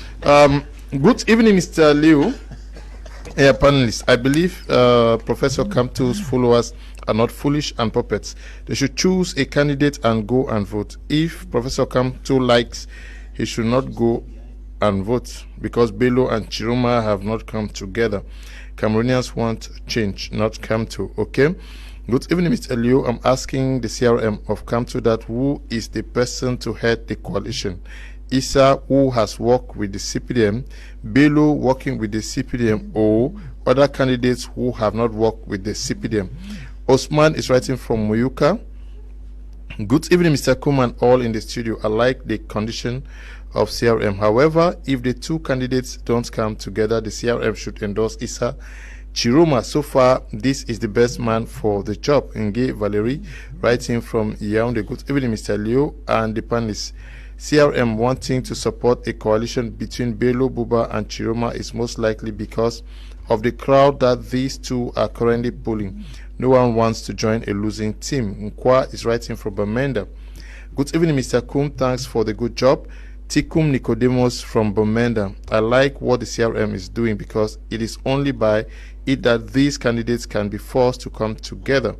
Good evening, Mr. Liu. Panelists, I believe Professor Kamto's followers are not foolish and puppets. They should choose a candidate and go and vote. If Professor Kamto likes, he should not go and vote because Bello and Chiruma have not come together. Cameroonians want change, not Kamto. Okay. Good evening, Mr. Liu. I'm asking the CRM of Kamto that who is the person to head the coalition? Issa, who has worked with the CPDM, Bello working with the CPDM, or other candidates who have not worked with the CPDM. Osman is writing from Muyuka. Good evening, Mr. Kuman, all in the studio. I like the condition of CRM. However, if the two candidates don't come together, the CRM should endorse Issa Chiroma. So far, this is the best man for the job. Nge Valerie, writing from Yaoundé. Good evening, Mr. Leo and the panelists. CRM wanting to support a coalition between Bello, Buba, and Chiroma is most likely because of the crowd that these two are currently pulling. No one wants to join a losing team. Nkwa is writing from Bamenda. Good evening, Mr. Kum. Thanks for the good job. Tikum Nicodemus from Bamenda. I like what the CRM is doing because it is only by it that these candidates can be forced to come together.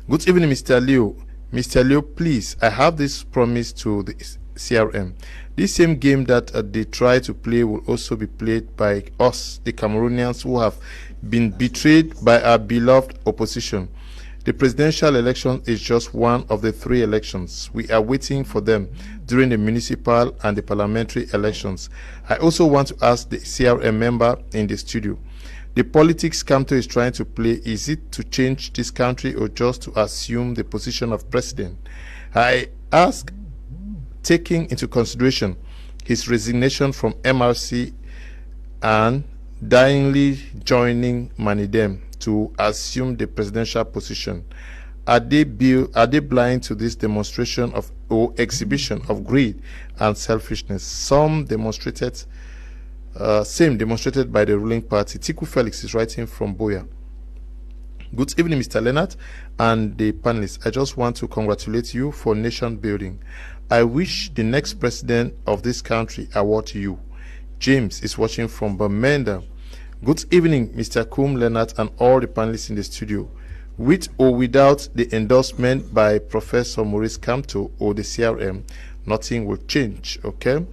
Good evening, Mr. Leo. Mr. Leo, please, I have this promise to the CRM. This same game that they try to play will also be played by us, the Cameroonians, who have been betrayed by our beloved opposition. The presidential election is just one of the 3 elections. We are waiting for them during the municipal and the parliamentary elections. I also want to ask the CRM member in the studio, the politics Kamto is trying to play, is it to change this country or just to assume the position of president? I ask, taking into consideration his resignation from MRC and dyingly joining Manidem to assume the presidential position, are they blind to this demonstration of or exhibition of greed and selfishness? Same demonstrated by the ruling party. Tiku Felix is writing from Boya. Good evening, Mr. Leonard and the panelists. I just want to congratulate you for nation building. I wish the next president of this country award to you. James is watching from Bamenda. Good evening, Mr. Kum, Leonard, and all the panelists in the studio. With or without the endorsement by Professor Maurice Kamto or the CRM, nothing will change. Okay.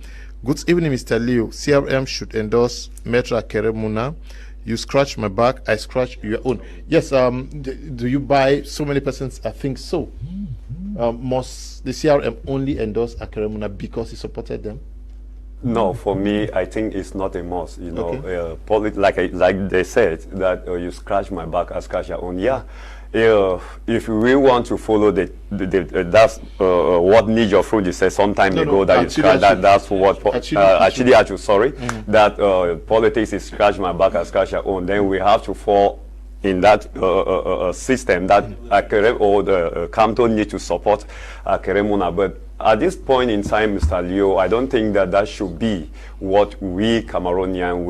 Good evening, Mr. Leo. CRM should endorse Metra Keremuna. You scratch my back, I scratch your own. Yes. Do you buy so many persons? I think so. Must the CRM only endorse Akeremuna because he supported them? No, for me, I think it's not a must. You know, okay. Like they said that you scratch my back, I scratch your own. Yeah. If we want to follow that's what Niger Fruit said some time ago that you scratch that's what actually sorry that politics is scratch my back, I scratch your own. Then we have to fall in that system that Akere or the Kamto need to support Akeremuna. But at this point in time, Mr. Leo, I don't think that should be what we Cameroonian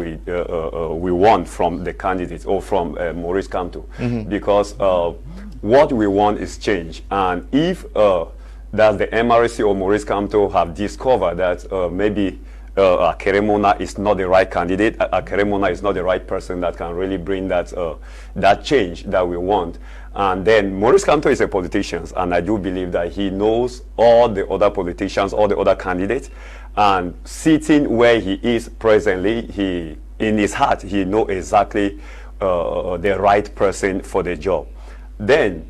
we want from the candidates or from Maurice Kamto, because what we want is change. And if that the MRC or Maurice Kamto have discovered that maybe Akeremuna is not the right candidate, Akeremuna is not the right person that can really bring that that change that we want. And then Maurice Kamto is a politician, and I do believe that he knows all the other politicians, all the other candidates, and sitting where he is presently, in his heart, he knows exactly the right person for the job. Then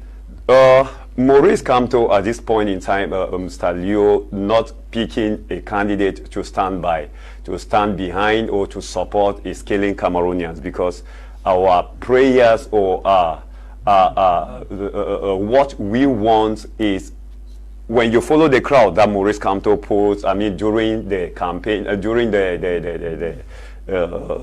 Maurice Kamto at this point in time, Mr. Leo, not picking a candidate to stand behind or to support is killing Cameroonians, because our prayers or what we want is, when you follow the crowd that Maurice Kamto puts, I mean, during the campaign, during the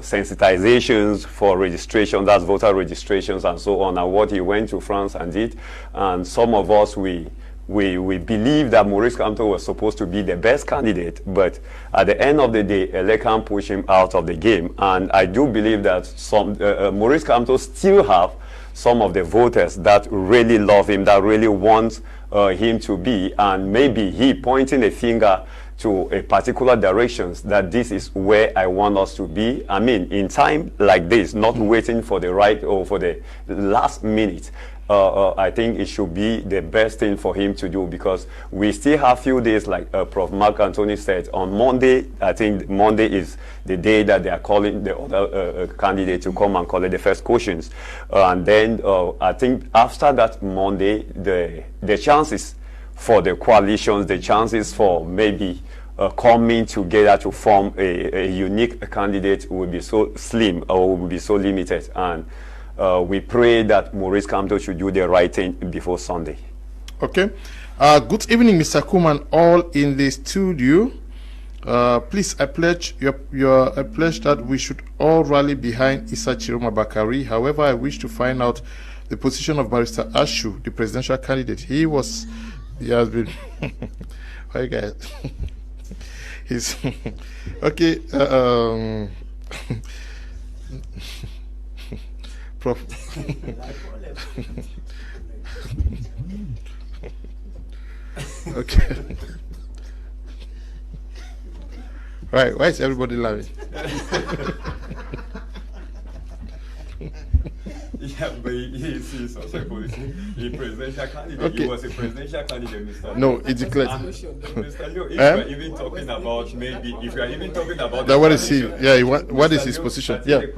sensitizations for registration, that's voter registrations and so on, and what he went to France and did, and some of us, we believe that Maurice Kamto was supposed to be the best candidate, but at the end of the day, Elekan pushed him out of the game. And I do believe that some Maurice Kamto still have some of the voters that really love him, that really want him to be, and maybe he pointing a finger to a particular directions that this is where I want us to be. I mean, in time like this, not waiting for the right or for the last minute. I think it should be the best thing for him to do, because we still have few days, like Prof Mark Anthony said. On Monday, I think Monday is the day that they are calling the other candidate to come and collect the first questions. And then I think after that Monday, the chances for the coalitions, the chances for maybe coming together to form a unique candidate will be so slim, or will be so limited. And we pray that Maurice Kamto should do the right thing before Sunday. Okay. Good evening, Mr. Kuman, all in the studio. Please, I pledge I pledge that we should all rally behind Issa Chiroma Bakari. However, I wish to find out the position of Barrister Ashu, the presidential candidate. He has been. Hi guys. He's okay. Prof. Okay. Right. Why is everybody laughing? Yeah, but he's also a presidential candidate. Okay. He was a presidential candidate, Mr. No, it's declared. Mr. Leo, if you are even talking about if you are even talking about that, what is he? Yeah, what is his position? Yeah. The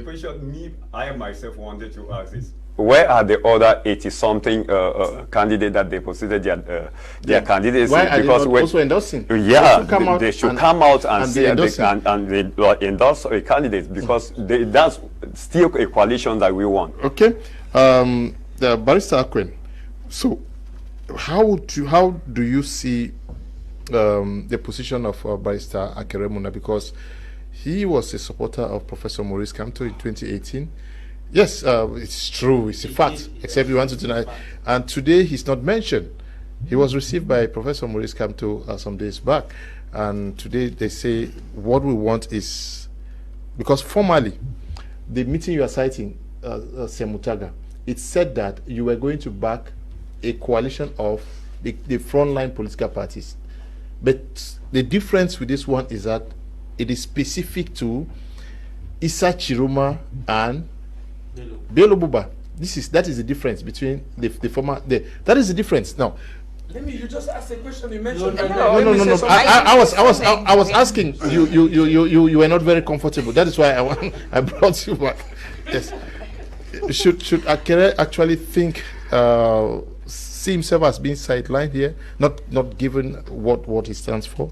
question, I myself wanted to ask is, where are the other 80-something candidates that they deposited their candidates? Why are because they not also endorsing? Yeah, they should come out and say and they endorse a candidate, because that's still a coalition that we want. Okay, the Barrister Akwen. So, how do you see the position of Barrister Akeremuna, because he was a supporter of Professor Maurice Kamto in 2018? Yes, it's true, it's a fact, except you want to deny. And today he's not mentioned. He was received by Professor Maurice Kamto some days back. And today they say what we want is, because formally, the meeting you are citing, Semutaga, it said that you were going to back a coalition of the frontline political parties. But the difference with this one is that it is specific to Issa Chiroma and Bello Buba. That is the difference between the former. That is the difference. Now, let me. You just asked a question. You mentioned. No. I was asking you. You were not very comfortable. That is why I brought you back. Yes. Should Akere actually think see himself as being sidelined here, not given what he stands for?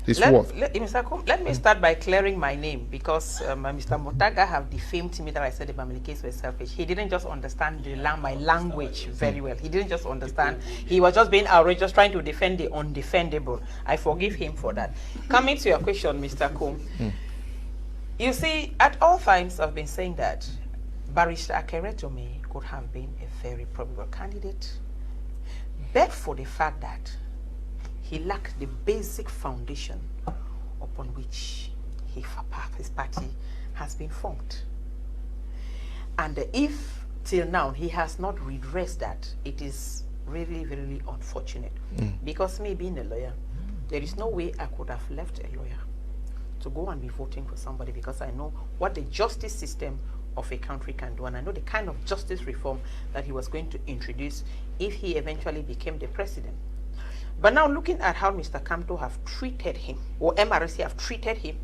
Let me start by clearing my name, because Mr. Motaga have defamed me that I said the Bamili case was selfish. He didn't just understand my language very well. He didn't just understand. He was just being outrageous, trying to defend the undefendable. I forgive him for that. Coming to your question, Mr. Kum, you see, at all times I've been saying that Barrister Akere to me could have been a very probable candidate, but for the fact that he lacked the basic foundation upon which his party has been formed. And if till now he has not redressed that, it is really, really unfortunate. Because me being a lawyer, there is no way I could have left a lawyer to go and be voting for somebody, because I know what the justice system of a country can do, and I know the kind of justice reform that he was going to introduce if he eventually became the president. But now looking at how Mr. Kamto have treated him, or MRC have treated him,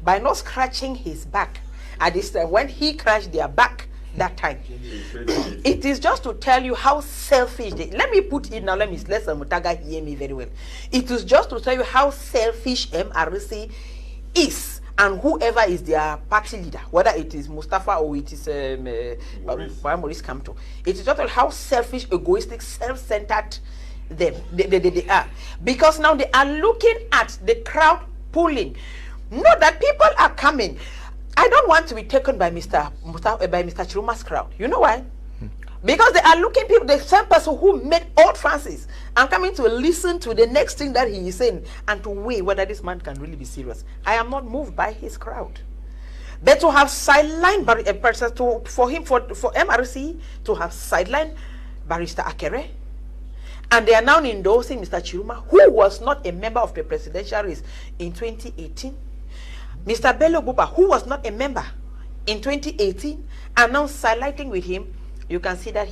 by not scratching his back at this time, when he crashed their back that time, it is just to tell you how selfish they, let me put it now, let Mutaga hear me very well. It is just to tell you how selfish MRC is, and whoever is their party leader, whether it is Mustafa or it is Maurice Kamto, it is just how selfish, egoistic, self-centered they are. Because now they are looking at the crowd pulling. Know that people are coming. I don't want to be taken by Mr. Chiruma's crowd. You know why? Because they are looking people, the same person who made Old Francis, and coming to listen to the next thing that he is saying and to weigh whether this man can really be serious. I am not moved by his crowd. But to have sidelined for MRC to have sidelined Barrister Akere, and they are now endorsing Mr. Chiruma, who was not a member of the presidential race in 2018. Mr. Bello Buba, who was not a member in 2018, and now sidelining with him. you can see that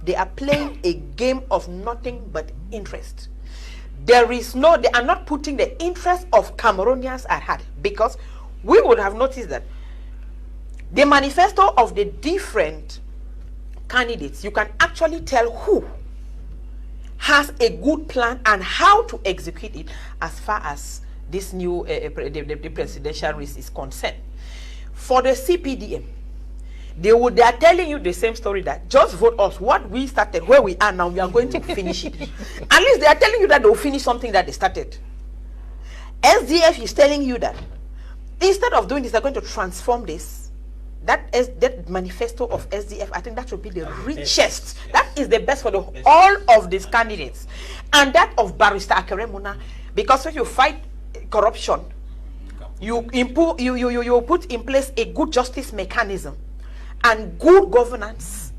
they are playing a game of nothing but interest. They are not putting the interest of Cameroonians at heart, because we would have noticed that the manifesto of the different candidates, you can actually tell who has a good plan and how to execute it as far as this new the presidential race is concerned. For the CPDM, they are telling you the same story, that just vote us. What we started, where we are now, we are going to finish it. At least they are telling you that they will finish something that they started. SDF is telling you that instead of doing this, they're going to transform this. That manifesto of SDF, I think that should be the richest. That is the best for all of these candidates. And that of Barrister Akeremuna, because when you fight corruption, you put in place a good justice mechanism and good governance,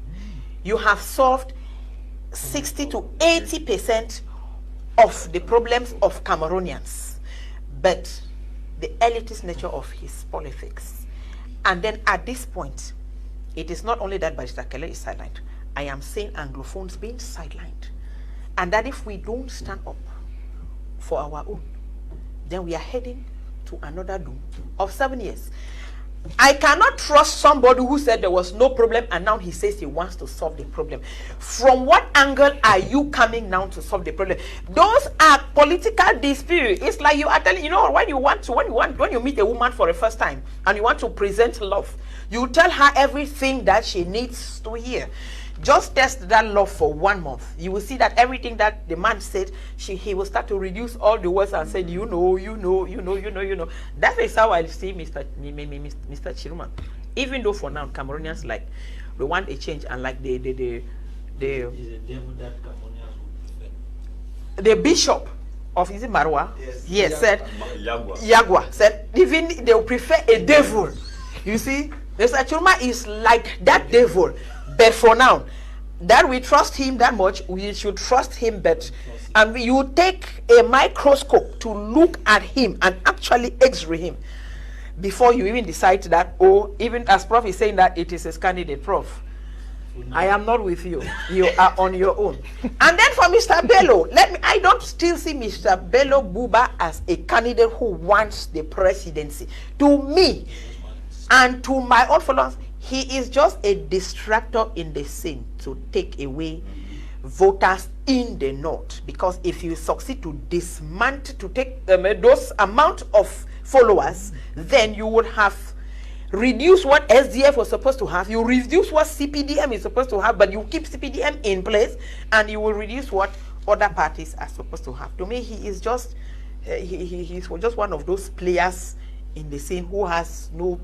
you have solved 60 to 80% of the problems of Cameroonians. But the elitist nature of his politics. And then at this point, it is not only that Barrister Kele is sidelined. I am seeing Anglophones being sidelined. And that if we don't stand up for our own, then we are heading to another doom of 7 years. I cannot trust somebody who said there was no problem and now he says he wants to solve the problem. From what angle are you coming now to solve the problem? Those are political disputes. It's like you are telling, when you meet a woman for the first time and you want to present love, you tell her everything that she needs to hear. Just test that love for 1 month. You will see that everything that the man said, he will start to reduce all the words and say, you know. That is how I see Mr. Chiruma. Even though for now, Cameroonians we want a change, and like the bishop of Marwa, yes, said Yagua said even they will prefer a devil. You see, Mr. Chiruma is like that devil. But for now, that we trust him that much, we should trust him better. And you take a microscope to look at him and actually x-ray him before you even decide that, even as Prof is saying that it is his candidate. Prof, I am not with you. You are on your own. And then for Mr. Bello, I don't still see Mr. Bello Buba as a candidate who wants the presidency. To me and to my own followers, he is just a distractor in the scene to take away voters in the north. Because if you succeed to dismantle, to take those amount of followers, then you would have reduced what SDF was supposed to have. You reduce what CPDM is supposed to have, but you keep CPDM in place, and you will reduce what other parties are supposed to have. To me, he is just he's just one of those players in the scene who has no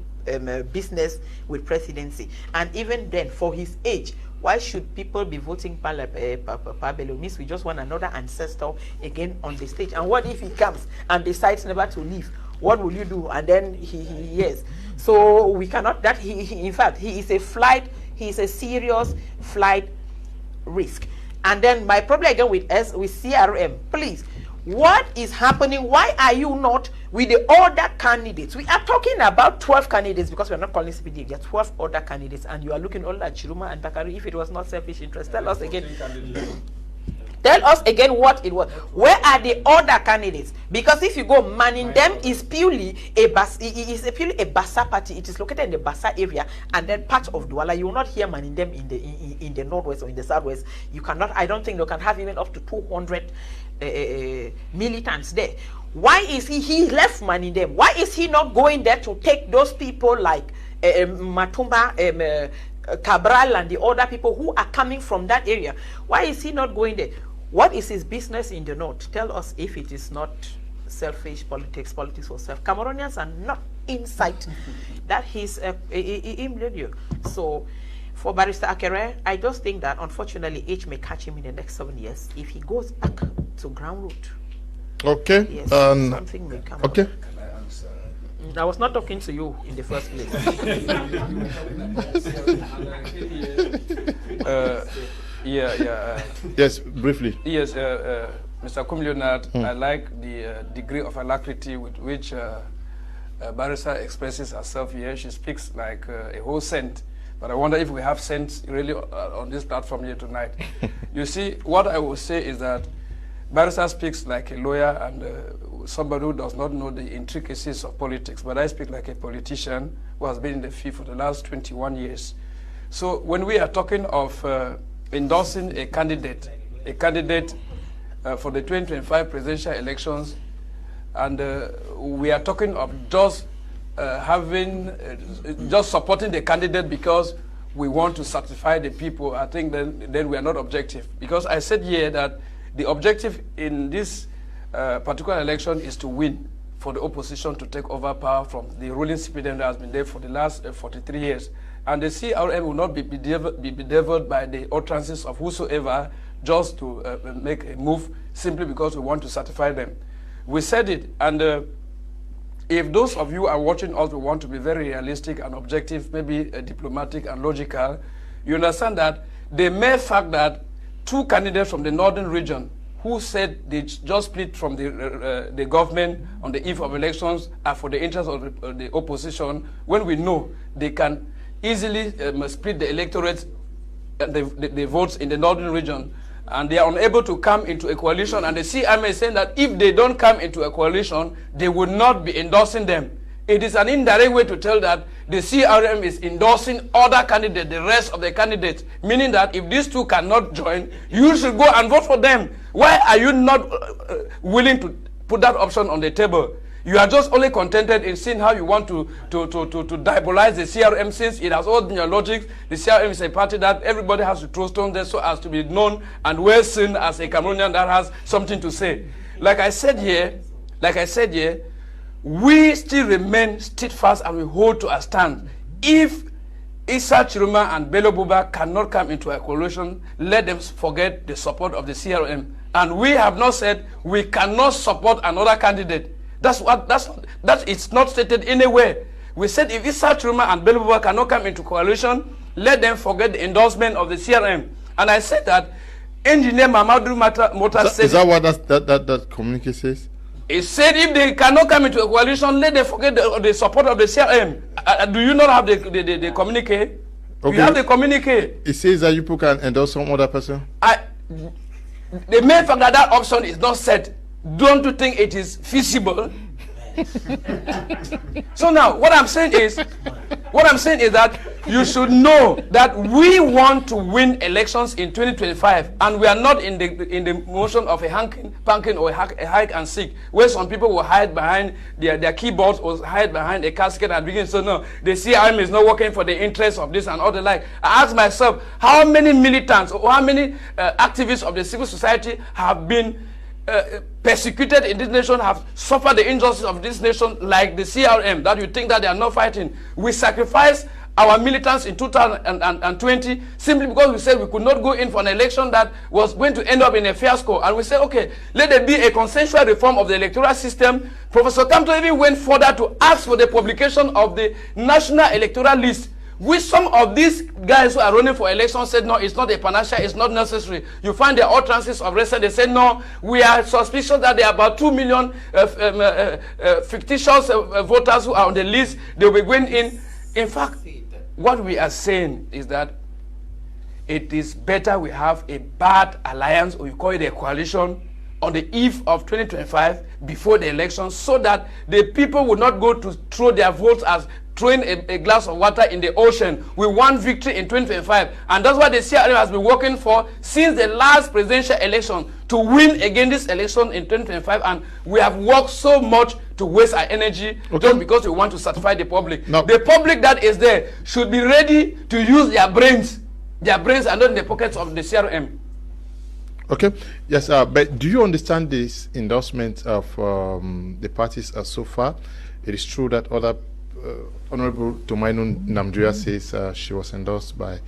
business with presidency. And even then, for his age, why should people be voting Pabelo? Means we just want another ancestor again on the stage. And what if he comes and decides never to leave? What will you do? And then yes. So we cannot, in fact, he is a serious flight risk. And then my problem again with CRM, please, what is happening? Why are you not with the other candidates? We are talking about 12 candidates because we are not calling CPD. There are 12 other candidates, and you are looking all at Chiruma and Bakari. If it was not selfish interest, tell us again. Tell us again what it was. Where are the other candidates? Because if you go, manning them is purely a Bassa party. It is located in the Bassa area and then part of Douala. You will not hear manning them in the northwest or in the southwest. You cannot. I don't think they can have even up to 200 militants there. Why is he left manning them? Why is he not going there to take those people like Matumba, Cabral and the other people who are coming from that area? Why is he not going there? What is his business in the north? Tell us if it is not selfish politics for self. Cameroonians are not inside that he's in radio. So for Barrister Akere, I just think that unfortunately age may catch him in the next 7 years if he goes back to ground root. Okay. Yes, something may come okay. up. I was not talking to you in the first place. Yes, briefly. Yes, Mr. Leonard, I like the degree of alacrity with which Barrister expresses herself here. She speaks like a whole cent But I wonder if we have sense really on this platform here tonight. You see, what I will say is that Barrister speaks like a lawyer and somebody who does not know the intricacies of politics, but I speak like a politician who has been in the field for the last 21 years. So when we are talking of endorsing a candidate for the 2025 presidential elections, and we are talking of just just supporting the candidate because we want to satisfy the people, I think then we are not objective. Because I said here that the objective in this particular election is to win, for the opposition to take over power from the ruling CPDM that has been there for the last 43 years. And the CRM will not be bedeviled by the utterances of whosoever just to make a move simply because we want to satisfy them. We said it, and if those of you are watching us, we want to be very realistic and objective, maybe diplomatic and logical, you understand that the mere fact that two candidates from the northern region who said they just split from the government on the eve of elections are for the interest of the opposition, when we know they can easily split the electorate, the votes in the northern region, and they are unable to come into a coalition, and the CRM is saying that if they don't come into a coalition, they will not be endorsing them. It is an indirect way to tell that the CRM is endorsing other candidates, the rest of the candidates, meaning that if these two cannot join, you should go and vote for them. Why are you not willing to put that option on the table? You are just only contented in seeing how you want to diabolize the CRM, since it has all in your logic. The CRM is a party that everybody has to throw stones there so as to be known and well seen as a Cameroonian that has something to say. Like I said here, we still remain steadfast and we hold to our stand. If Issa Chiruma and Bello Buba cannot come into a coalition, let them forget the support of the CRM. And we have not said we cannot support another candidate. That is not stated anywhere. We said if Issa Chiruma and Bello Buba cannot come into coalition, let them forget the endorsement of the CRM. And I said that Engineer Mamadou Mota said... Is that what that communique says? He said if they cannot come into a coalition, let them forget the support of the CRM. Do you not have the communique? Okay. You have the communique. It says that you can endorse some other person? The main fact that that option is not set, don't you think it is feasible? So now, what I'm saying is that you should know that we want to win elections in 2025, and we are not in the motion of a punking or a hide and seek, where some people will hide behind their keyboards or hide behind a casket and begin to say, no, the CRM is not working for the interests of this and all the like. I ask myself, how many militants or how many activists of the civil society have been persecuted in this nation, have suffered the injustice of this nation like the CRM, that you think that they are not fighting? We sacrificed our militants in 2020 simply because we said we could not go in for an election that was going to end up in a fiasco. And we said, okay, let there be a consensual reform of the electoral system. Professor Kamto even went further to ask for the publication of the national electoral list, which some of these guys who are running for election said, no, it's not a panacea, it's not necessary. You find the utterances of recent, they said, no, we are suspicious that there are about 2 million fictitious voters who are on the list. They will be going in. In fact, what we are saying is that it is better we have a bad alliance, or you call it a coalition, on the eve of 2025 before the election, so that the people will not go to throw their votes as throwing a glass of water in the ocean. We want victory in 2025, and that's what the CRM has been working for since the last presidential election, to win again this election in 2025, and we have worked so much to waste our energy just because we want to satisfy the public. No. The public that is there should be ready to use their brains are not in the pockets of the CRM. Okay, yes, but do you understand this endorsement of the parties so far? It is true that other Honorable Tomainu Namdria says she was endorsed by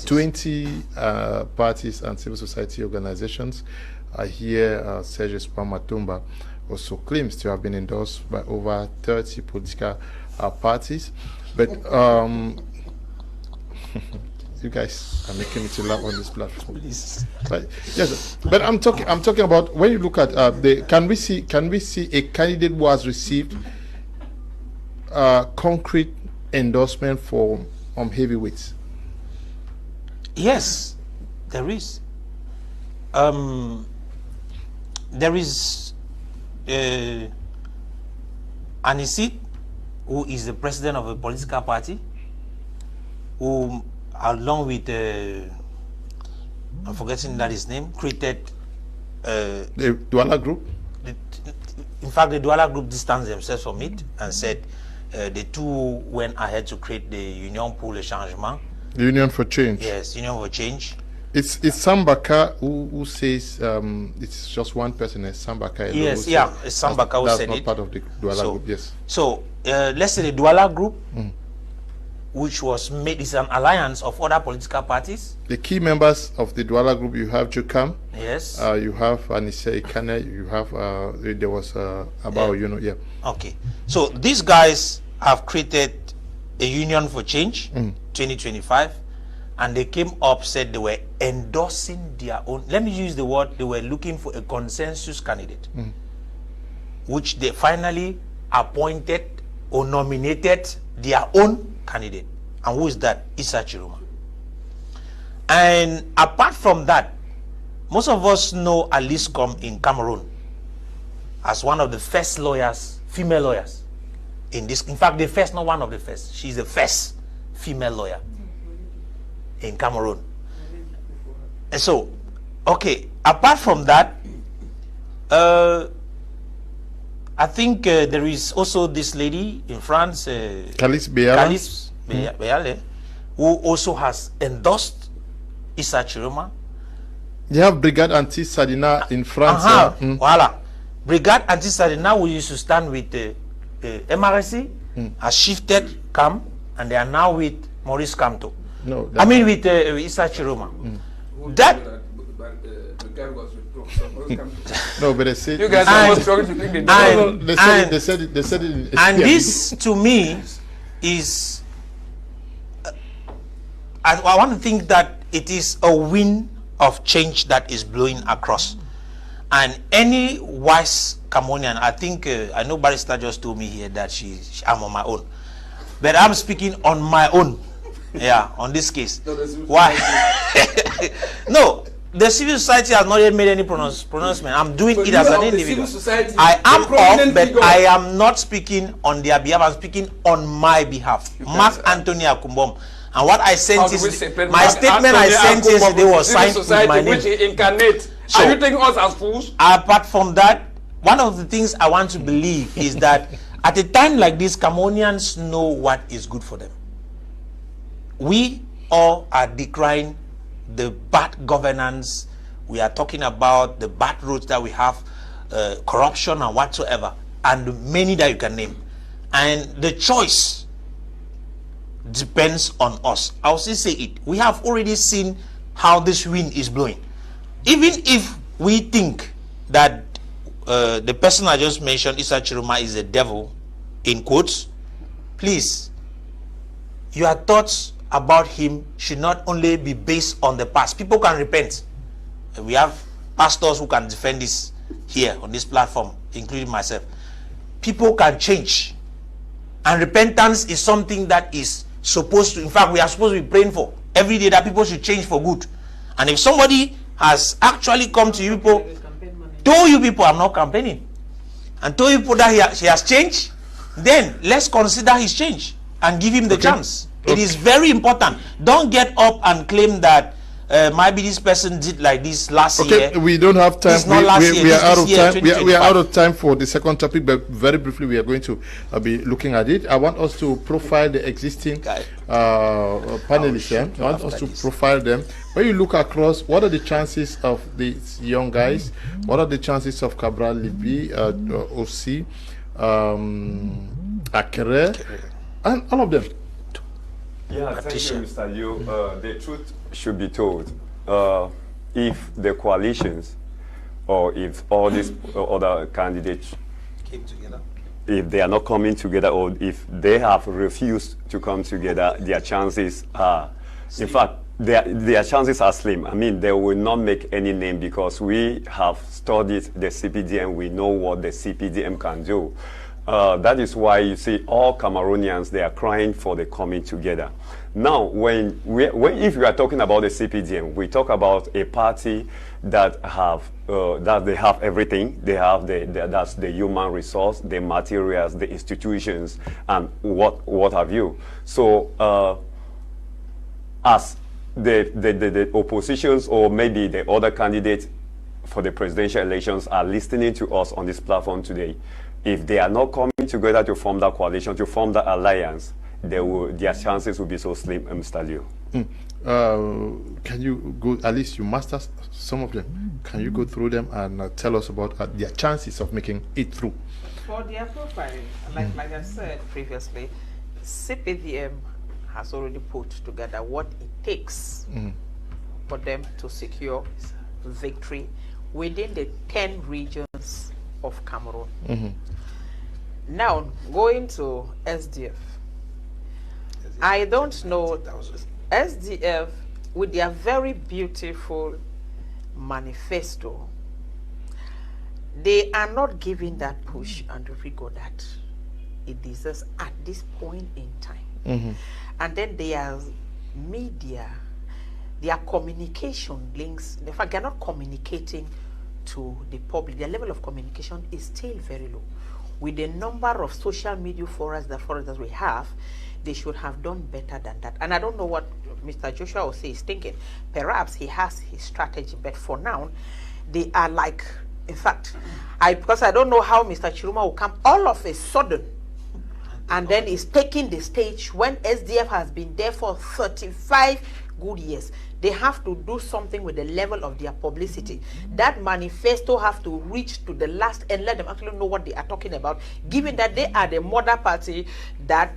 20 parties and civil society organizations. I hear Serge Matumba also claims to have been endorsed by over 30 political parties. But you guys are making me to laugh on this platform. But, yes, but I'm talking about when you look at can we see a candidate who has received concrete endorsement for heavyweights? Yes, there is. There is Anisit, who is the president of a political party, who, along with, I'm forgetting that his name, created the Douala Group? In fact, the Douala Group distanced themselves from it and said the two went ahead to create the Union pour le Changement. The Union for Change. Yes, Union for Change. It's Sambaka who says it's just one person, it's Sambaka. Yes, yeah, it's Sambaka who said it. That's not part of the Douala Group, yes. So, let's say the Douala Group, which was made, is an alliance of other political parties. The key members of the Douala Group, you have Jukam. Yes. You have Anise Ikane, you have, there was about, you know, yeah. Okay. So, these guys have created a Union for Change, 2025. And they came up, said they were endorsing their own, let me use the word, they were looking for a consensus candidate, which they finally appointed or nominated their own candidate. And who is that? Issa Chiroma. And apart from that, most of us know Alice Kom in Cameroon as one of the first lawyers, female lawyers in this. In fact, the first, not one of the first. She's the first female lawyer in Cameroon. And so, okay, apart from that, I think there is also this lady in France, Calice Béale, who also has endorsed Issa Chiroma. You have Brigade Anti-Sadina in France. Voila. Brigade Anti-Sadina, who used to stand with MRC, has shifted camp, and they are now with Maurice Kamto. No, I mean with Issa Chiroma. That no, but they said you guys are struggling to think they said it. And this to me is I want to think that it is a wind of change that is blowing across. And any wise Cameroonian, I think I know Barrister just told me here that I'm on my own, but I'm speaking on my own. Yeah, on this case. No, why? No, the civil society has not yet made any pronouncement. I'm doing it as an individual. I am off, but I am not speaking on their behalf. I'm speaking on my behalf. Mark Anthony Akumbom. And what I sent is my statement I sent yesterday was signed with my name. Which incarnate. So, are you taking us as fools? Apart from that, one of the things I want to believe is that at a time like this, Cameroonians know what is good for them. We all are decrying the bad governance. We are talking about the bad roads that we have, corruption and whatsoever, and many that you can name. And the choice depends on us. I'll still say it. We have already seen how this wind is blowing. Even if we think that the person I just mentioned, Issa Chiroma, is a devil, in quotes, please, your thoughts about him should not only be based on the past. People can repent. We have pastors who can defend this here on this platform, including myself. People can change. And repentance is something that is supposed to, in fact, we are supposed to be praying for every day, that people should change for good. And if somebody has actually come to you people, told you people, I'm not campaigning, and told you people that he has changed, then let's consider his change and give him the chance. It is very important. Don't get up and claim that maybe this person did like this last year. Okay, we don't have time. We are out of time. We are out of time for the second topic, but very briefly we are going to be looking at it. I want us to profile the existing panelists. I want us to profile them. When you look across, what are the chances of these young guys? What are the chances of Cabral Libi, Osi, Akere, and all of them? Yeah, thank you, Mr. Liu. The truth should be told. If the coalitions, or if all these other candidates came together, if they are not coming together, or if they have refused to come together, their chances are, in fact, their chances are slim. I mean, they will not make any name, because we have studied the CPDM. We know what the CPDM can do. That is why you see all Cameroonians, they are crying for the coming together. Now, if we are talking about the CPDM, we talk about a party that they have everything. They have that's the human resource, the materials, the institutions, and what have you. So, as the oppositions or maybe the other candidates for the presidential elections are listening to us on this platform today, if they are not coming together to form that coalition, to form that alliance, their chances will be so slim, Mr. Liu. Can you go, at least you master some of them, can you go through them and tell us about their chances of making it through? For their profile, like I said previously, CPDM has already put together what it takes for them to secure victory within the 10 regions of Cameroon. Now, going to SDF, I don't know, SDF, with their very beautiful manifesto, they are not giving that push and rigor that it deserves at this point in time. And then their media, their communication links, in fact, they're not communicating to the public. Their level of communication is still very low. With the number of social media forums that we have, they should have done better than that. And I don't know what Mr. Joshua Osei is thinking. Perhaps he has his strategy, but for now, they are like, in fact, because I don't know how Mr. Chiruma will come all of a sudden and then is taking the stage when SDF has been there for 35 good years. They have to do something with the level of their publicity. That manifesto have to reach to the last and let them actually know what they are talking about, given that they are the mother party that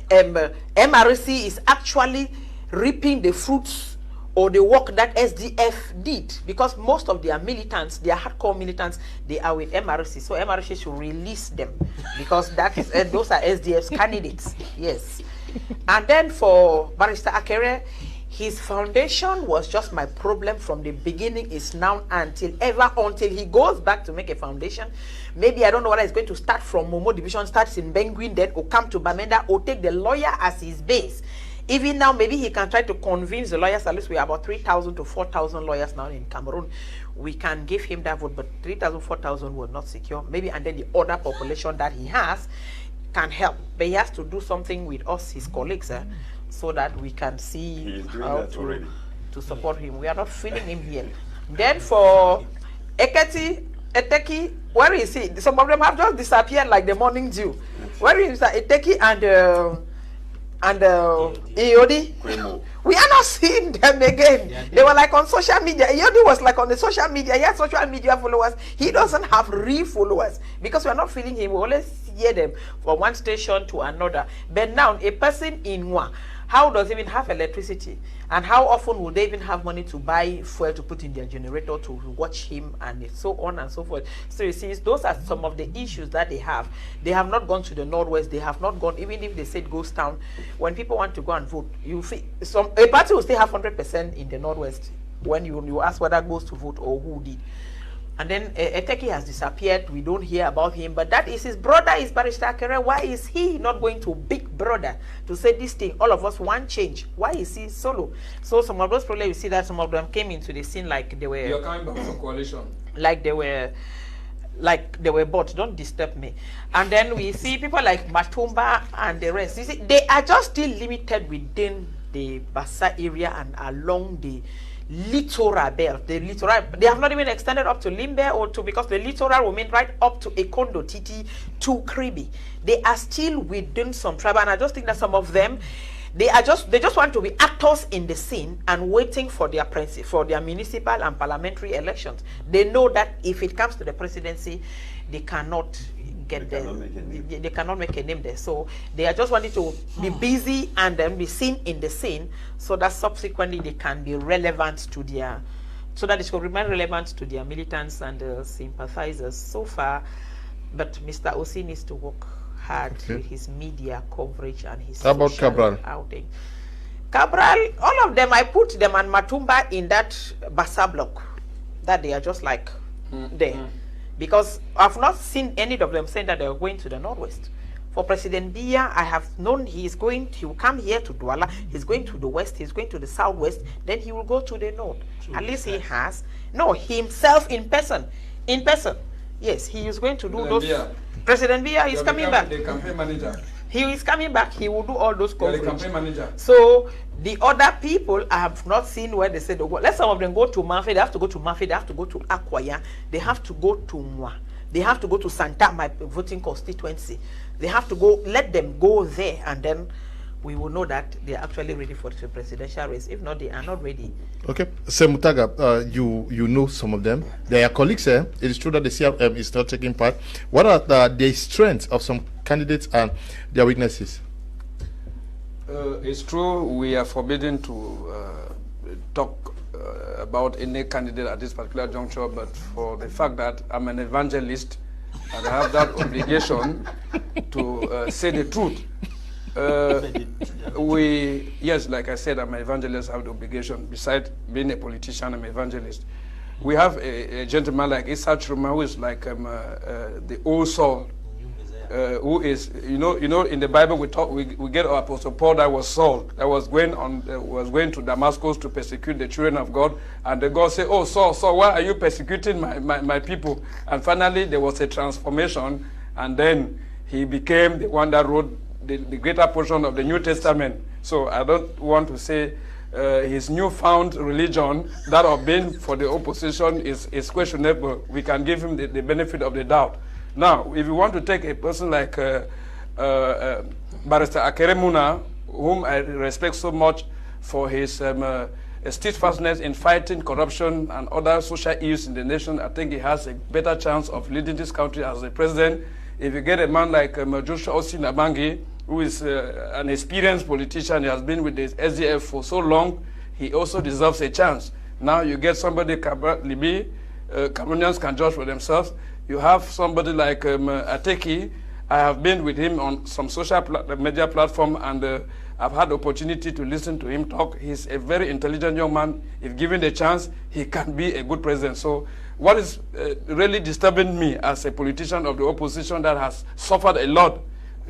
MRC is actually reaping the fruits or the work that SDF did, because most of their militants, their hardcore militants, they are with MRC. So MRC should release them because that is those are SDF's candidates. Yes. And then for Barrister Akere, his foundation was just my problem from the beginning, is now until he goes back to make a foundation. Maybe I don't know whether he's going to start from Momo Division, starts in Benguin, then or come to Bamenda, or take the lawyer as his base. Even now, maybe he can try to convince the lawyers. At least we have about 3,000 to 4,000 lawyers now in Cameroon. We can give him that vote, but 3,000, 4,000 will not secure. Maybe, and then the other population that he has can help. But he has to do something with us, his colleagues, so that we can see how to support him. We are not feeling him here. Then for Eteki, where is he? Some of them have just disappeared like the morning dew. Where is Eteki and Iodi? We are not seeing them again. They were like on social media. Iodi was like on the social media. He has social media followers. He doesn't have real followers because we are not feeling him. We always hear them from one station to another. But now, a person in Nwa, how does he even have electricity? And how often would they even have money to buy fuel to put in their generator to watch him and so on and so forth? So you see, those are some of the issues that they have. They have not gone to the Northwest. They have not gone, even if they said ghost town. When people want to go and vote, you feel a party will still have 100% in the Northwest when you ask whether goes to vote or who did. And then Eteki has disappeared. We don't hear about him. But that is his brother, is Barrister Akere. Why is he not going to Big Brother to say this thing? All of us want change. Why is he solo? So some of those probably you see that some of them came into the scene like they were. You're coming back from coalition. Like they were bought. Don't disturb me. And then we see people like Matumba and the rest. You see, they are just still limited within the Bassa area and along the littoral belt. The littoral, they have not even extended up to Limbe or to, because the littoral will mean right up to Ekondo, Titi, to Kribi. They are still within some tribe, and I just think that some of them, they just want to be actors in the scene and waiting for their municipal and parliamentary elections. They know that if it comes to the presidency, they cannot get there. They cannot make a name there. So they are just wanting to be busy and then be seen in the scene, so that subsequently they can be relevant to their, so that it will remain relevant to their militants and sympathizers so far. But Mr. Osi needs to work hard with his media coverage and his social outing. Cabral, all of them, I put them and Matumba in that Bassa block, that they are just like there. Because I've not seen any of them saying that they are going to the Northwest. For President Biya, I have known he will come here to Douala, he's going to the west, he's going to the southwest, then he will go to the north. At least he has. No, himself in person. In person. Yes, he is going to do those. President Biya is coming back. The campaign manager. He is coming back. He will do all those coverage. The campaign manager. So the other people, I have not seen where they said, let some of them go to Mafe. They have to go to Mafe. They have to go to Akwaya. They have to go to Mwa. They have to go to Santa, my voting constituency. They have to go. Let them go there, and then we will know that they are actually ready for the presidential race. If not, they are not ready. Okay, Semutaga, you know some of them. They are colleagues. It is true that the CRM is not taking part. What are the strengths of some candidates and their weaknesses? It's true we are forbidden to talk about any candidate at this particular juncture, but for the fact that I'm an evangelist and I have that obligation to say the truth. Yes, like I said, I'm an evangelist, I have the obligation. Besides being a politician, I'm an evangelist. We have a gentleman like Issa Chiroma, who is like the old Saul, who is, you know, in the Bible we get our Apostle Paul that was Saul, that was going to Damascus to persecute the children of God, and the God said, "Oh Saul, why are you persecuting my people?" And finally there was a transformation, and then he became the one that wrote the greater portion of the New Testament. So I don't want to say his newfound religion, that of being for the opposition, is questionable. We can give him the benefit of the doubt. Now, if you want to take a person like Barrister Akeremuna, whom I respect so much for his steadfastness in fighting corruption and other social ills in the nation, I think he has a better chance of leading this country as a president. If you get a man like Joshua Osinabangi, who is an experienced politician, he has been with the SDF for so long, he also deserves a chance. Now you get somebody, Libi, Cameroonians can judge for themselves. You have somebody like Ateki. I have been with him on some social media platform, and I've had the opportunity to listen to him talk. He's a very intelligent young man. If given the chance, he can be a good president. So what is really disturbing me as a politician of the opposition that has suffered a lot,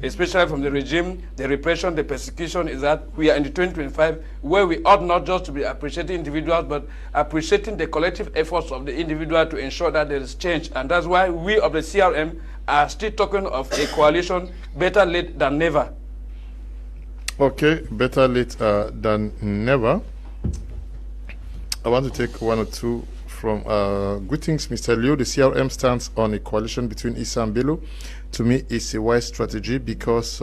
especially from the regime, the repression, the persecution, is that we are in the 2025 where we ought not just to be appreciating individuals, but appreciating the collective efforts of the individual to ensure that there is change. And that's why we of the CRM are still talking of a coalition better late than never. Okay, better late than never. I want to take one or two from greetings, Mr. Liu. The CRM stands on a coalition between Issa and Bello. To me, it's a wise strategy because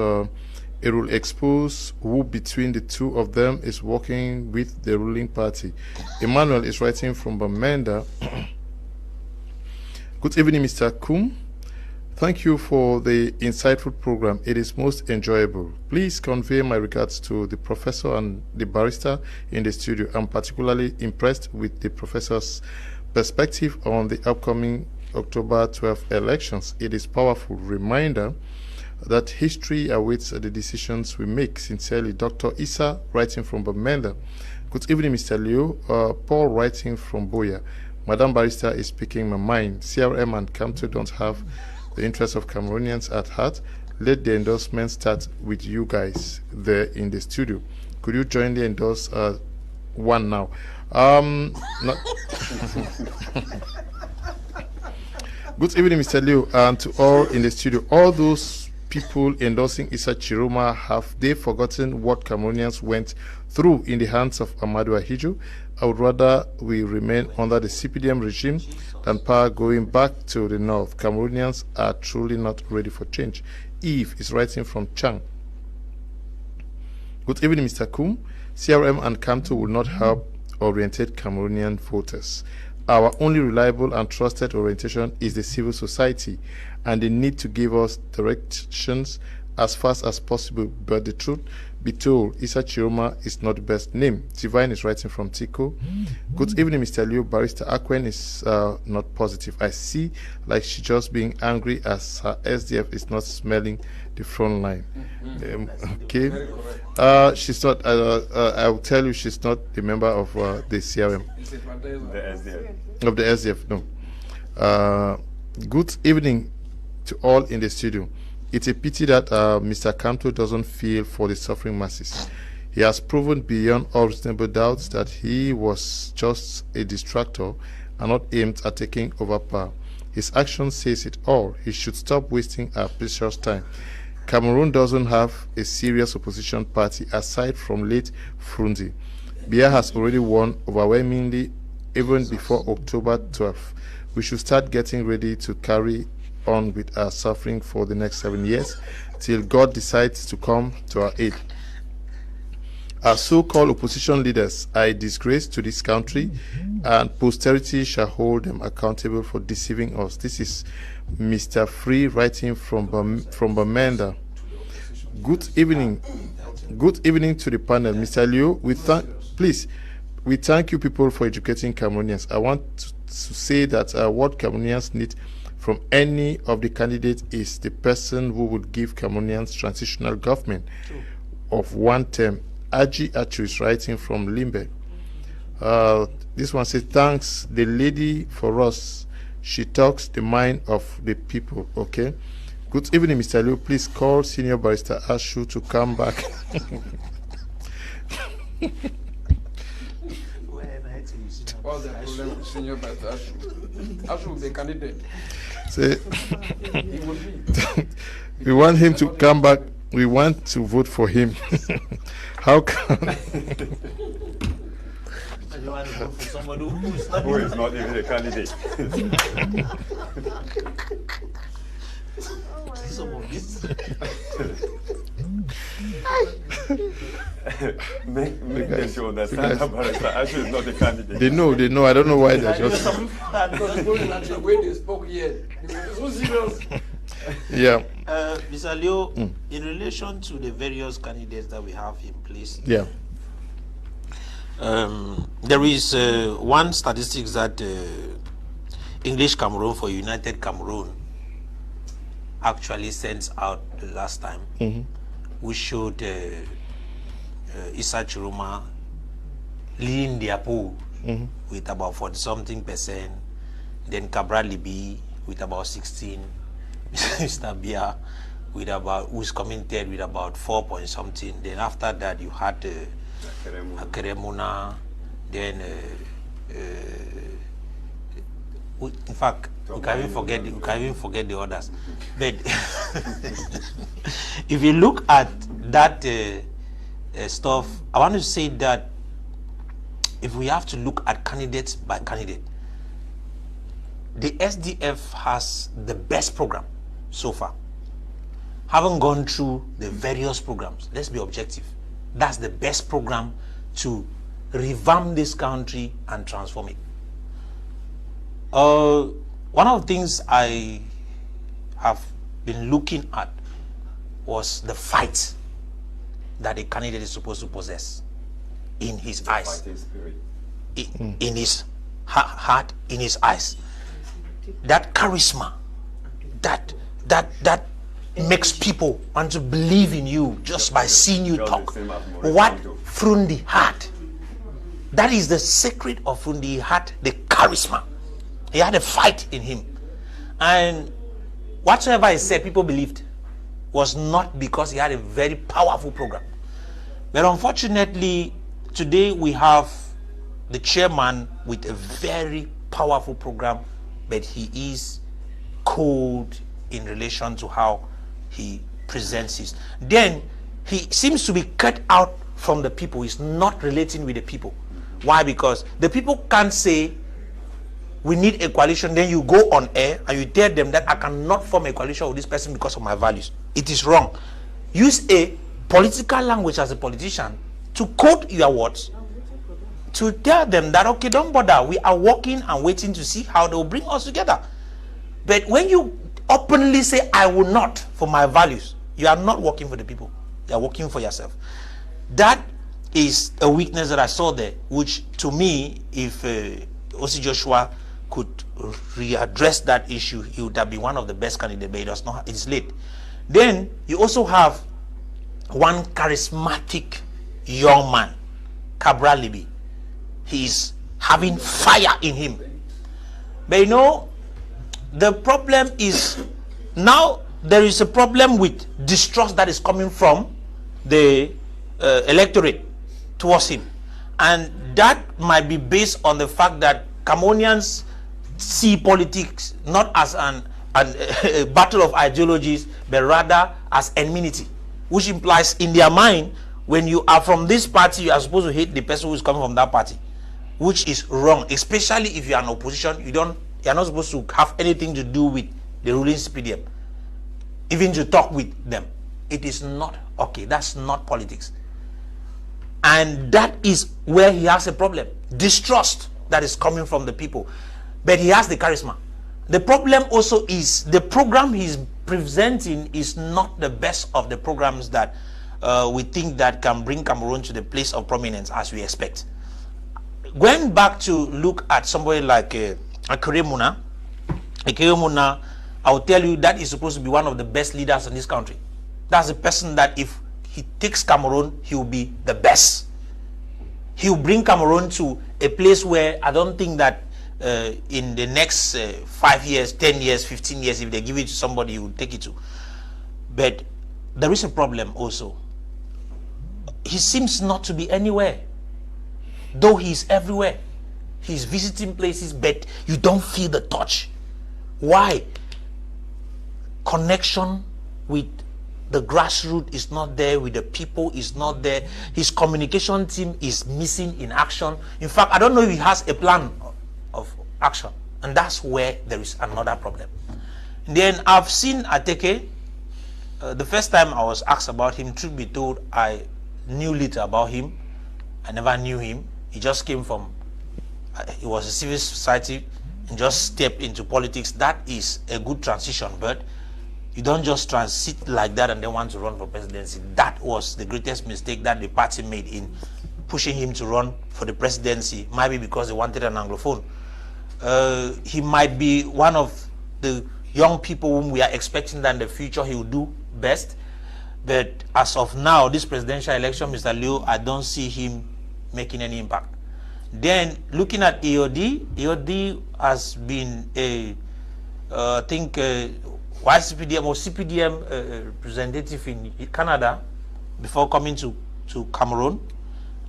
it will expose who between the two of them is working with the ruling party. Emmanuel is writing from Bamenda. Good evening, Mr. Kum. Thank you for the insightful program. It is most enjoyable. Please convey my regards to the professor and the barrister in the studio. I'm particularly impressed with the professor's perspective on the upcoming October 12th elections. It is a powerful reminder that history awaits the decisions we make. Sincerely, Dr. Issa, writing from Bamenda. Good evening, Mr. Leo. Paul, writing from Boya. Madam Barrister is speaking my mind. CRM and Kamto don't have the interests of Cameroonians at heart. Let the endorsement start with you guys there in the studio. Could you jointly endorse one now? Good evening, Mr. Liu, and to all in the studio. All those people endorsing Issa Chiroma, have they forgotten what Cameroonians went through in the hands of Amadou Ahidjo? I would rather we remain under the CPDM regime than power going back to the north. Cameroonians are truly not ready for change. Eve is writing from Chang. Good evening, Mr. Kum. CRM and Kamto will not help orientate Cameroonian voters. Our only reliable and trusted orientation is the civil society, and they need to give us directions as fast as possible. But the truth be told, Issa Chiroma is not the best name. Divine is writing from Tico. Good evening, Mr. Leo. Barrister Akwen is not positive. I see like she just being angry as her SDF is not smelling the front line. Okay. She's not, I will tell you, she's not a member of the CRM. The SDF. Of the SDF, no. Good evening to all in the studio. It's a pity that Mr. Kamto doesn't feel for the suffering masses. He has proven beyond all reasonable doubts that he was just a distractor and not aimed at taking over power. His action says it all. He should stop wasting our precious time. Cameroon doesn't have a serious opposition party aside from late Frundi. Biya has already won overwhelmingly even before October 12th. We should start getting ready to carry on with our suffering for the next 7 years till God decides to come to our aid. Our so-called opposition leaders are a disgrace to this country, and posterity shall hold them accountable for deceiving us. This is Mr. Free writing from Bamenda. Good evening. Good evening to the panel. Mr. Liu, we thank you people for educating Cameroonians. I want to say that what Cameroonians need from any of the candidates is the person who would give Cameroonians transitional government of one term. Aji Achu is writing from Limbe. This one says, thanks the lady for us. She talks the mind of the people. Okay. Good evening, Mr. Liu. Please call Senior Barrister Ashu to come back. What's the problem with Senior Barrister Ashu? Ashu will be a candidate. Say, He will be. we want him to come back. We want to vote for him. How come? You want to vote for somebody Who is not even a candidate? some of this? Make them to understand that Barrister Ashu is not a candidate. They know. I don't know why they're just. Because going at the way they spoke here, they were so serious. Yeah. Mr. Leo, in relation to the various candidates that we have in place, Yeah. there is one statistics that English Cameroon for United Cameroon actually sends out the last time. We showed Issa Chiruma leading their poll with about 40-something%, then Cabral Libi with about 16%, Mr. Biya with about, who's committed with about 4-point-something. Then after that you had Akeremuna, then in fact we can even forget the others. But if you look at that stuff, I want to say that if we have to look at candidates by candidate, the SDF has the best program so far. Haven't gone through the various programs. Let's be objective. That's the best program to revamp this country and transform it. One of the things I have been looking at was the fight that a candidate is supposed to possess in his eyes, in his heart, in his eyes. That charisma, that makes people want to believe in you just by seeing you talk. What Frundi had, that is the secret of Frundi. He had the charisma. He had a fight in him. And whatsoever he said, people believed, was not because he had a very powerful program. But unfortunately, today we have the chairman with a very powerful program, but he is cold in relation to how he presents his. Then he seems to be cut out from the people. He's not relating with the people. Why? Because the people can't say we need a coalition, then you go on air and you tell them that I cannot form a coalition with this person because of my values. It is wrong. Use a political language as a politician to quote your words, to tell them that, okay, don't bother, we are working and waiting to see how they will bring us together. But when you openly say, I will not for my values, you are not working for the people. You are working for yourself. That is a weakness that I saw there, which to me, if O.C. Joshua could readdress that issue, he would have been one of the best candidates, but it does not, it's late. Then you also have one charismatic young man, Cabral Libi. He's having fire in him. But you know, the problem is now there is a problem with distrust that is coming from the electorate towards him. And that might be based on the fact that Cameroonians see politics not as a battle of ideologies, but rather as enmity, which implies in their mind, when you are from this party, you are supposed to hate the person who is coming from that party, which is wrong, especially if you are in opposition. You are not supposed to have anything to do with the ruling CPDM, even to talk with them. It is not okay. That's not politics. And that is where he has a problem. Distrust that is coming from the people. But he has the charisma. The problem also is the program he's presenting is not the best of the programs that we think that can bring Cameroon to the place of prominence as we expect. Going back to look at somebody like Akere Muna, I will tell you that is supposed to be one of the best leaders in this country. That's a person that if he takes Cameroon, he will be the best. He will bring Cameroon to a place where I don't think that in the next 5 years, 10 years, 15 years, if they give it to somebody, he will take it to. But there is a problem also. He seems not to be anywhere, though he's everywhere. He's visiting places, but you don't feel the touch. Why? Connection with the grassroots is not there, with the people is not there. His communication team is missing in action. In fact, I don't know if he has a plan of action, and that's where there is another problem. Then I've seen Ateke. The first time I was asked about him, truth be told, I knew little about him. I never knew him. He just came from, he was a civil society and just stepped into politics. That is a good transition, but you don't just transit like that and then want to run for presidency. That was the greatest mistake that the party made in pushing him to run for the presidency, maybe because they wanted an Anglophone. He might be one of the young people whom we are expecting that in the future he will do best. But as of now, this presidential election, Mr. Liu, I don't see him making any impact. Then looking at EOD has been a, I think, YCPDM or CPDM representative in Canada before coming to Cameroon,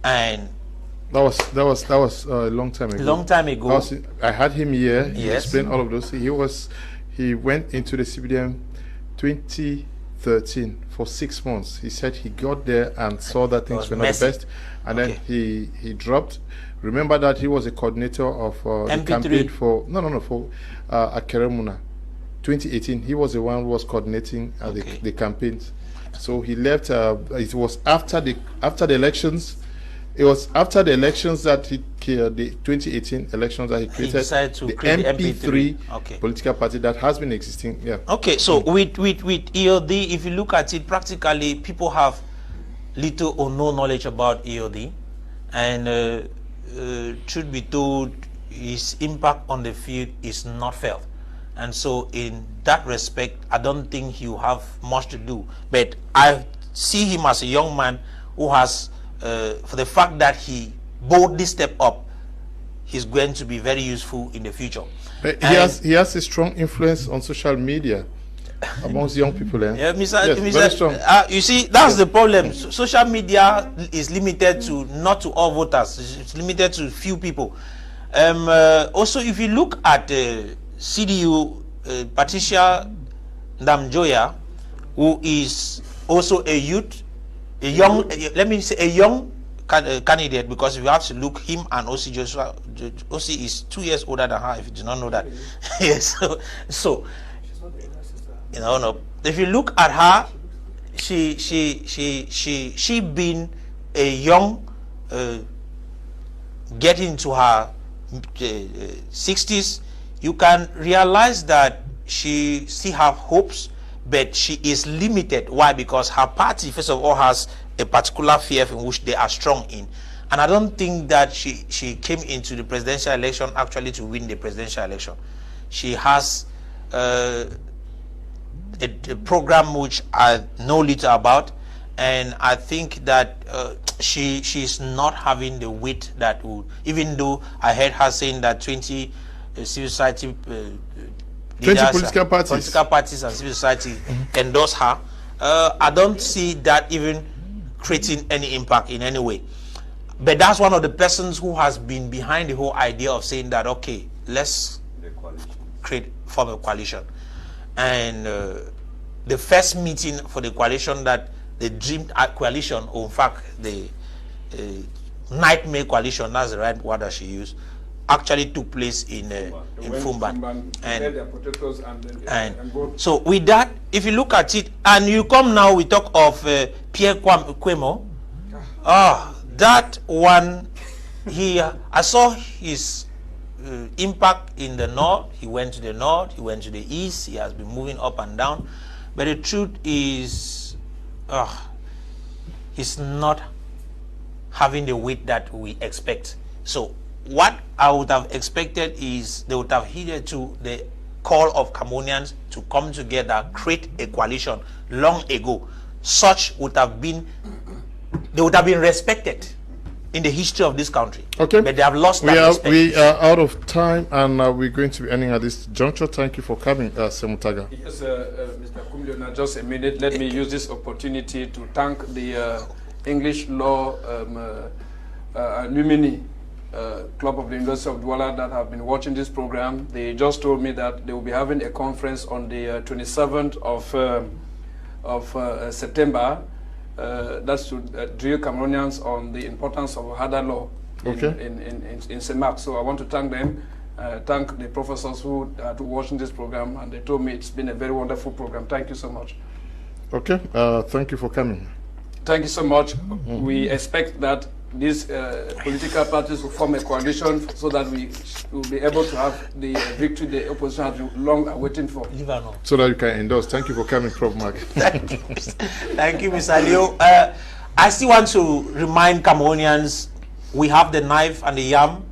and that was a long time ago. Long time ago. I had him here. He Yes. explained all of those. He went into the CPDM 2013 for 6 months. He said he got there and saw that things were not the best, and then he dropped. Remember that he was a coordinator of the campaign for Akere Muna. 2018, he was the one who was coordinating the campaigns. So he left. It was after the elections. It was after the elections that the 2018 elections that he created decided the create MP3 political party that has been existing. Yeah. Okay, so with EOD, if you look at it practically, people have little or no knowledge about EOD, and truth be told, his impact on the field is not felt. And so in that respect, I don't think he will have much to do. But I see him as a young man who has, for the fact that he boldly stepped up, he's going to be very useful in the future. He has a strong influence on social media amongst young people. Yeah, very strong. You see, that's the problem. Social media is limited to not to all voters. It's limited to few people. Also, if you look at CDU, Patricia Ndamjoya, who is also a youth, a young, let me say a young candidate, because if you have to look, him and Osi Joshua, Osi is 2 years older than her, if you do not know that. Yes, so you know, no. If you look at her, she being a young, getting to her 60s, you can realize that she still have hopes, but she is limited. Why? Because her party, first of all, has a particular fief in which they are strong in. And I don't think that she came into the presidential election actually to win the presidential election. She has a program which I know little about, and I think that she's not having the weight that would, even though I heard her saying that 20 civil society leaders, political parties and civil society endorse her, I don't see that even creating any impact in any way. But that's one of the persons who has been behind the whole idea of saying that, okay, let's form a coalition. And the first meeting for the coalition, that the dreamed coalition, or in fact the nightmare coalition, that's the right word that she used, actually took place in Fumban. And so with that, if you look at it, and you come now, we talk of Pierre Kwemo. That one, I saw his impact in the north. He went to the north, he went to the east, he has been moving up and down. But the truth is, he's not having the weight that we expect. So what I would have expected is they would have heeded to the call of Cameroonians to come together, create a coalition long ago. Such would have been, they would have been respected in the history of this country. Okay. But they have lost that respect. We are out of time, and we're going to be ending at this juncture. Thank you for coming, Semutaga. Yes, Mr. Kumliona, just a minute. Let me use this opportunity to thank the English Law Alumni Club of the University of Douala that have been watching this program. They just told me that they will be having a conference on the 27th of September. That's to drill Cameroonians on the importance of Hada law in Semak. So I want to thank them, thank the professors who are watching this program, and they told me it's been a very wonderful program. Thank you so much. Okay, thank you for coming. Thank you so much. We expect that these political parties will form a coalition so that we will be able to have the victory the opposition has been long waiting for. So that you can endorse. Thank you for coming, Prof. Mark. Thank you, Mr. Leo. I still want to remind Cameroonians, we have the knife and the yam,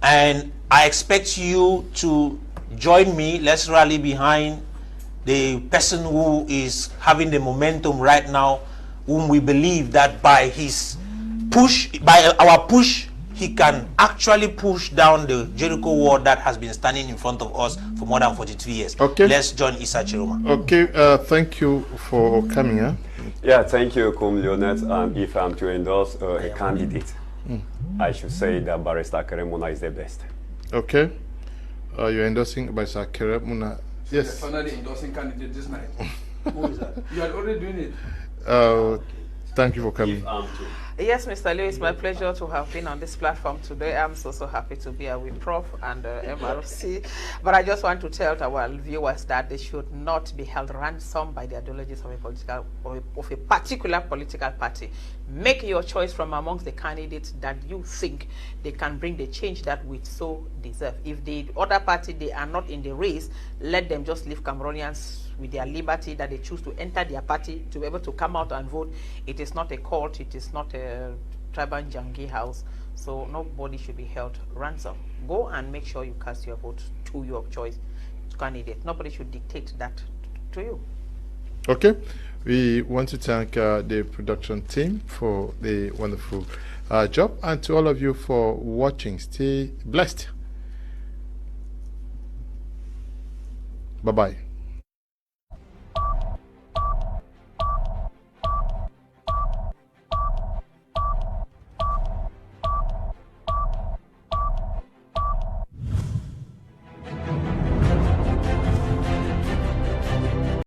and I expect you to join me. Let's rally behind the person who is having the momentum right now, whom we believe that by his push, by our push, he can actually push down the Jericho wall that has been standing in front of us for more than 42 years. Okay. Let's join Issa Chiroma. Okay, thank you for coming. Yeah, thank you, Kum Leonet. And if I'm to endorse a candidate, I should say that Barrister Keremuna is the best. Okay. You're endorsing Barrister Keremuna. Yes. You're finally endorsing candidate this night. Who is that? You are already doing it. Thank you for coming. Yes, Mr. Leo, it's my pleasure to have been on this platform today. I'm so happy to be here with Prof and MRC. But I just want to tell our viewers that they should not be held ransom by the ideologies of a particular political party. Make your choice from amongst the candidates that you think they can bring the change that we so deserve. If the other party, they are not in the race, let them just leave Cameroonians with their liberty that they choose to enter their party to be able to come out and vote. It is not a cult, it is not a tribal jangi house, so nobody should be held ransom. Go and make sure you cast your vote to your choice candidate. Nobody should dictate that to you. Okay, we want to thank the production team for the wonderful job, and to all of you for watching. Stay blessed. Bye-bye.